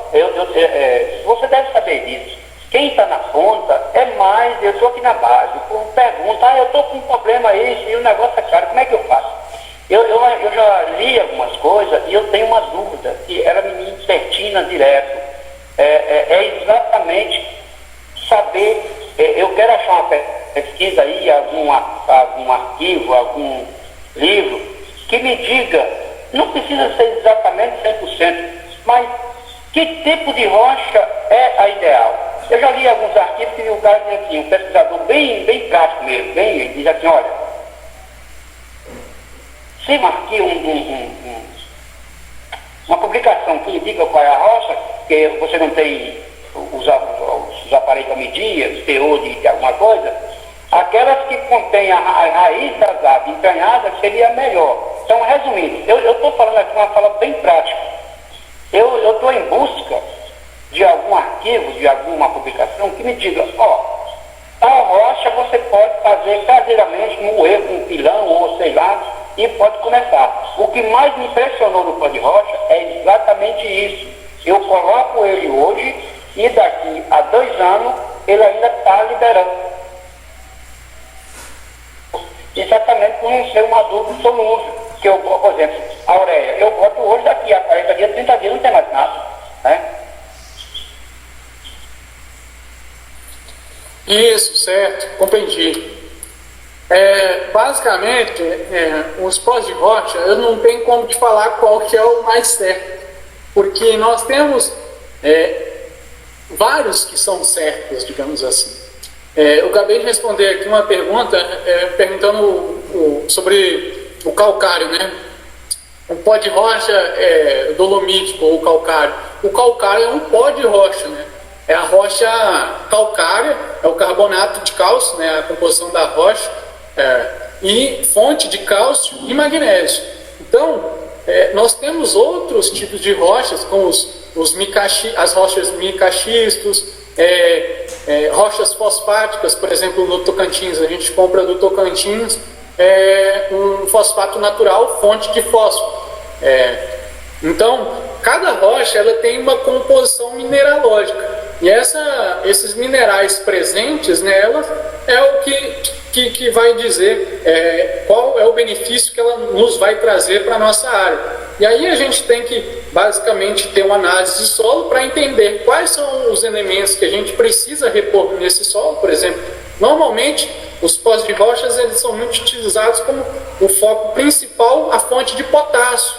Você deve saber disso. Quem está na ponta é mais, eu estou aqui na base. Pergunta, eu estou com um problema esse e o negócio é caro, como é que eu faço? Eu já li algumas coisas e eu tenho uma dúvida, que ela me impertina direto. É exatamente saber, eu quero achar uma pesquisa aí, algum arquivo, algum livro, que me diga, não precisa ser exatamente 100%, mas que tipo de rocha é a ideal. Eu já li alguns arquivos que o cara diz assim, um pesquisador bem prático mesmo, ele diz assim, olha, se marque uma publicação que indica qual é a rocha, que você não tem os aparelhos para medir, os teor de alguma coisa, aquelas que contêm a raiz das árvores entranhadas seria melhor. Então, resumindo, eu estou falando aqui uma fala bem prática. Eu estou em busca de algum arquivo, de alguma publicação que me diga, tal rocha você pode fazer caseiramente, moer com um pilão ou sei lá, e pode começar. O que mais me impressionou no pó de rocha é exatamente isso. Eu coloco ele hoje e daqui a 2 anos ele ainda está liberando. Exatamente por não ser um adubo solúvel. Que eu, por exemplo, a ureia, eu boto hoje, daqui a 40 dias, 30 dias, não tem mais nada. Né? Isso, certo, compreendi. Basicamente, os pós de rocha, eu não tenho como te falar qual que é o mais certo, porque nós temos vários que são certos, digamos assim. Eu acabei de responder aqui uma pergunta, perguntando sobre o calcário, né? O pó de rocha dolomítico ou calcário. O calcário é um pó de rocha, né? É a rocha calcária, é o carbonato de cálcio, né? A composição da rocha, e fonte de cálcio e magnésio. Então, nós temos outros tipos de rochas, como as rochas micaxistos, rochas fosfáticas, por exemplo, no Tocantins, a gente compra do Tocantins um fosfato natural, fonte de fósforo. Então, cada rocha ela tem uma composição mineralógica, e esses minerais presentes nela é o que vai dizer qual é o benefício que ela nos vai trazer para a nossa área. E aí a gente tem que basicamente ter uma análise de solo para entender quais são os elementos que a gente precisa repor nesse solo. Por exemplo, normalmente os pós de rochas eles são muito utilizados como o foco principal, a fonte de potássio.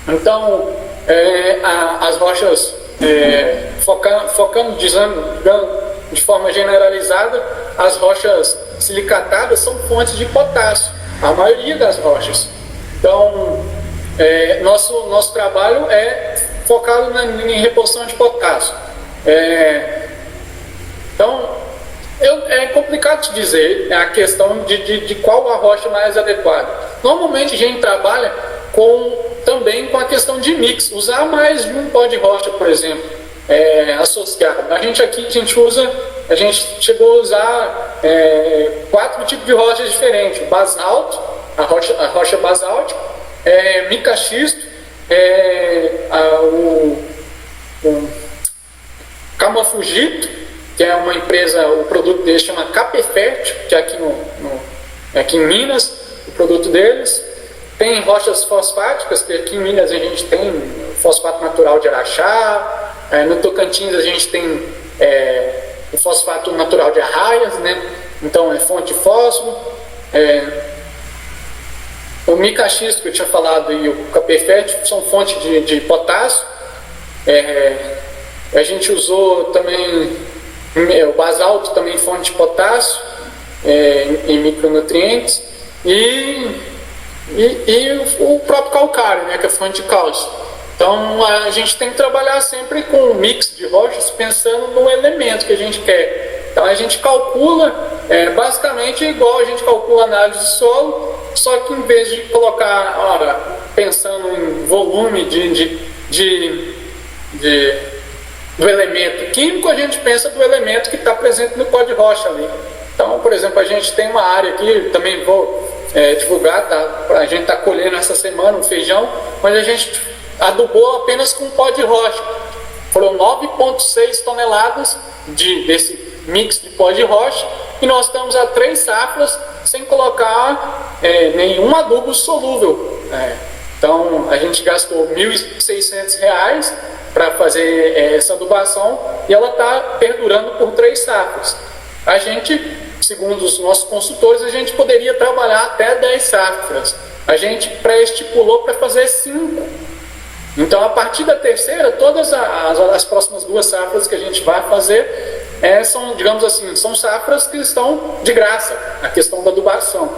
Então, as rochas, focando de forma generalizada, as rochas silicatadas são fontes de potássio, a maioria das rochas. Então, nosso trabalho é focado em reposição de potássio. Então, é complicado de dizer a questão de qual a rocha mais adequada. Normalmente a gente trabalha também com a questão de mix, usar mais de um pó de rocha, por exemplo, associado. A gente chegou a usar 4 tipos de rochas diferentes: basalto, a rocha basáltica, mica-xisto, o camafugito, que é uma empresa, o produto deles chama Capefértil, que é aqui em Minas, o produto deles. Tem rochas fosfáticas, que aqui em Minas a gente tem fosfato natural de Araxá, no Tocantins a gente tem o fosfato natural de Arraias, né? Então é fonte de fósforo. O mica-xisto que eu tinha falado e o Capefértil são fonte de potássio. A gente usou também o basalto, também fonte de potássio em micronutrientes, e o próprio calcário, né, que é fonte de cálcio. Então a gente tem que trabalhar sempre com um mix de rochas, pensando no elemento que a gente quer. Então a gente calcula basicamente igual a gente calcula a análise de solo, só que em vez de colocar, pensando em volume do elemento químico, a gente pensa do elemento que está presente no pó de rocha ali. Então, por exemplo, a gente tem uma área aqui, também vou divulgar, a gente está colhendo essa semana um feijão, mas a gente adubou apenas com pó de rocha. Foram 9,6 toneladas desse mix de pó de rocha, e nós estamos há 3 safras sem colocar nenhum adubo solúvel. Então a gente gastou R$ 1.600 para fazer essa adubação, e ela está perdurando por 3 safras. A gente, segundo os nossos consultores, a gente poderia trabalhar até 10 safras. A gente pré-estipulou para fazer 5. Então, a partir da terceira, todas as próximas 2 safras que a gente vai fazer são, digamos assim, são safras que estão de graça, a questão da adubação.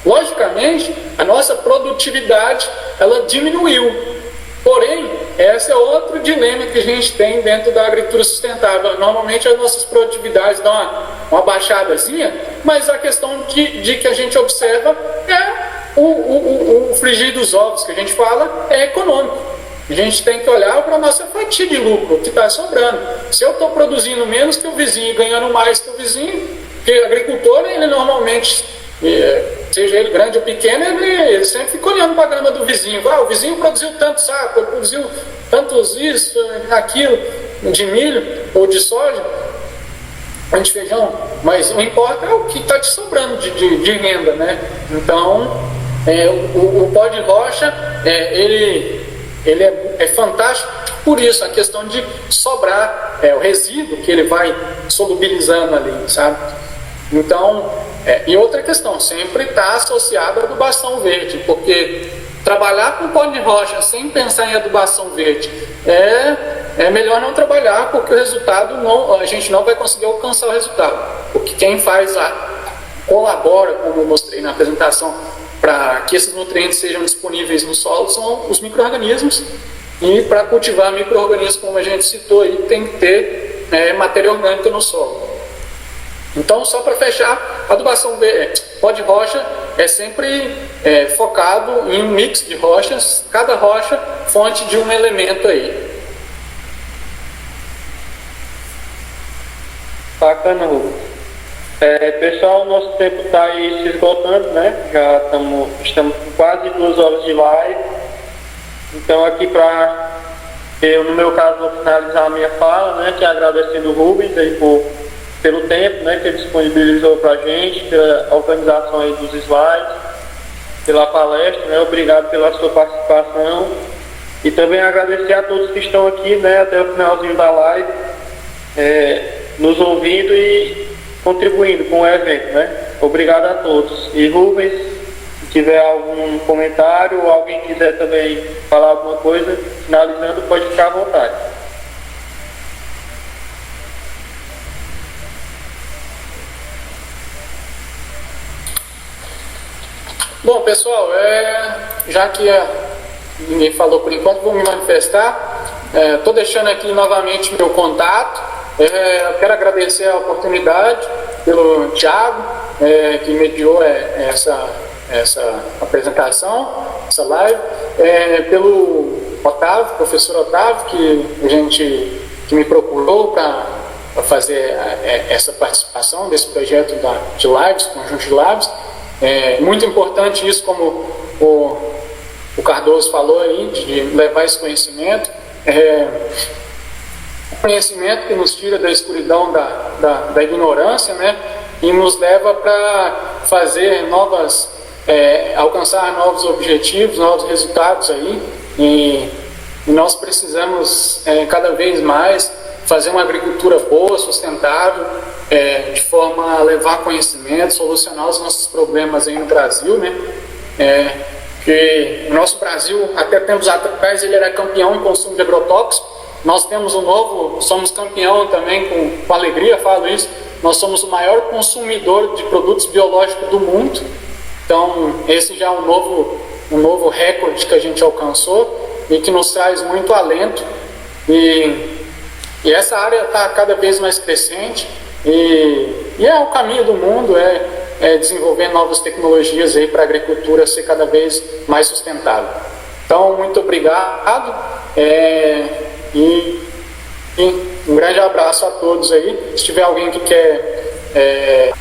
Logicamente, a nossa produtividade ela diminuiu. Porém, esse é outro dilema que a gente tem dentro da agricultura sustentável. Normalmente as nossas produtividades dão uma baixadazinha, mas a questão de que a gente observa o frigir dos ovos, que a gente fala, é econômico. A gente tem que olhar para a nossa fatia de lucro, que está sobrando. Se eu estou produzindo menos que o vizinho e ganhando mais que o vizinho, porque o agricultor, ele normalmente, seja ele grande ou pequeno, ele sempre fica olhando para a grama do vizinho. O vizinho produziu tanto saco, ele produziu tantos isso, aquilo, de milho ou de soja, ou de feijão, mas o importa é o que está te sobrando de renda, né? Então, o pó de rocha, ele é fantástico por isso, a questão de sobrar o resíduo que ele vai solubilizando ali, sabe? Então, e outra questão, sempre está associada à adubação verde, porque trabalhar com pó de rocha sem pensar em adubação verde é melhor não trabalhar, porque o resultado a gente não vai conseguir alcançar o resultado. Porque quem colabora, como eu mostrei na apresentação, para que esses nutrientes sejam disponíveis no solo são os micro-organismos, e para cultivar micro-organismos, como a gente citou aí, tem que ter matéria orgânica no solo. Então, só para fechar, a adubação pó de rocha é sempre focado em um mix de rochas, cada rocha fonte de um elemento aí. Bacana, Rubens. Pessoal, nosso tempo está aí se esgotando, né? Já estamos com quase 2 horas de live. Então, aqui no meu caso, vou finalizar a minha fala, né? Que é agradecendo o Rubens aí pelo tempo, né, que ele disponibilizou para a gente, pela organização aí dos slides, pela palestra, né? Obrigado pela sua participação, e também agradecer a todos que estão aqui, né, até o finalzinho da live, nos ouvindo e contribuindo com o evento, né? Obrigado a todos. E Rubens, se tiver algum comentário ou alguém quiser também falar alguma coisa, finalizando, pode ficar à vontade. Bom, pessoal, já que ninguém falou por enquanto, vou me manifestar. Estou deixando aqui novamente meu contato. eu quero agradecer a oportunidade pelo Thiago, que mediou essa apresentação, essa live, pelo Otávio, professor Otávio, que me procurou para fazer essa participação desse projeto de lives, conjunto de lives. É muito importante isso, como o Cardoso falou aí, de levar esse conhecimento. Conhecimento que nos tira da escuridão da ignorância, né? E nos leva para fazer alcançar novos objetivos, novos resultados aí. E nós precisamos cada vez mais fazer uma agricultura boa, sustentável, de forma a levar conhecimento, solucionar os nossos problemas aí no Brasil, né? Que o nosso Brasil, até tempos atrás, ele era campeão em consumo de agrotóxicos. Nós temos somos campeão também, com alegria falo isso, nós somos o maior consumidor de produtos biológicos do mundo. Então, esse já é um novo recorde que a gente alcançou e que nos traz muito alento. E essa área está cada vez mais crescente e é o caminho do mundo, desenvolver novas tecnologias aí para a agricultura ser cada vez mais sustentável. Então, muito obrigado e um grande abraço a todos aí. Se tiver alguém que quer...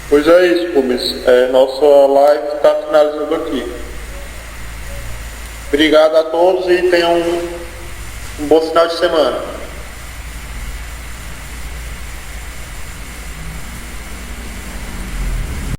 Pois é isso, Rubens. Nossa live está finalizando aqui. Obrigado a todos e tenham um bom final de semana.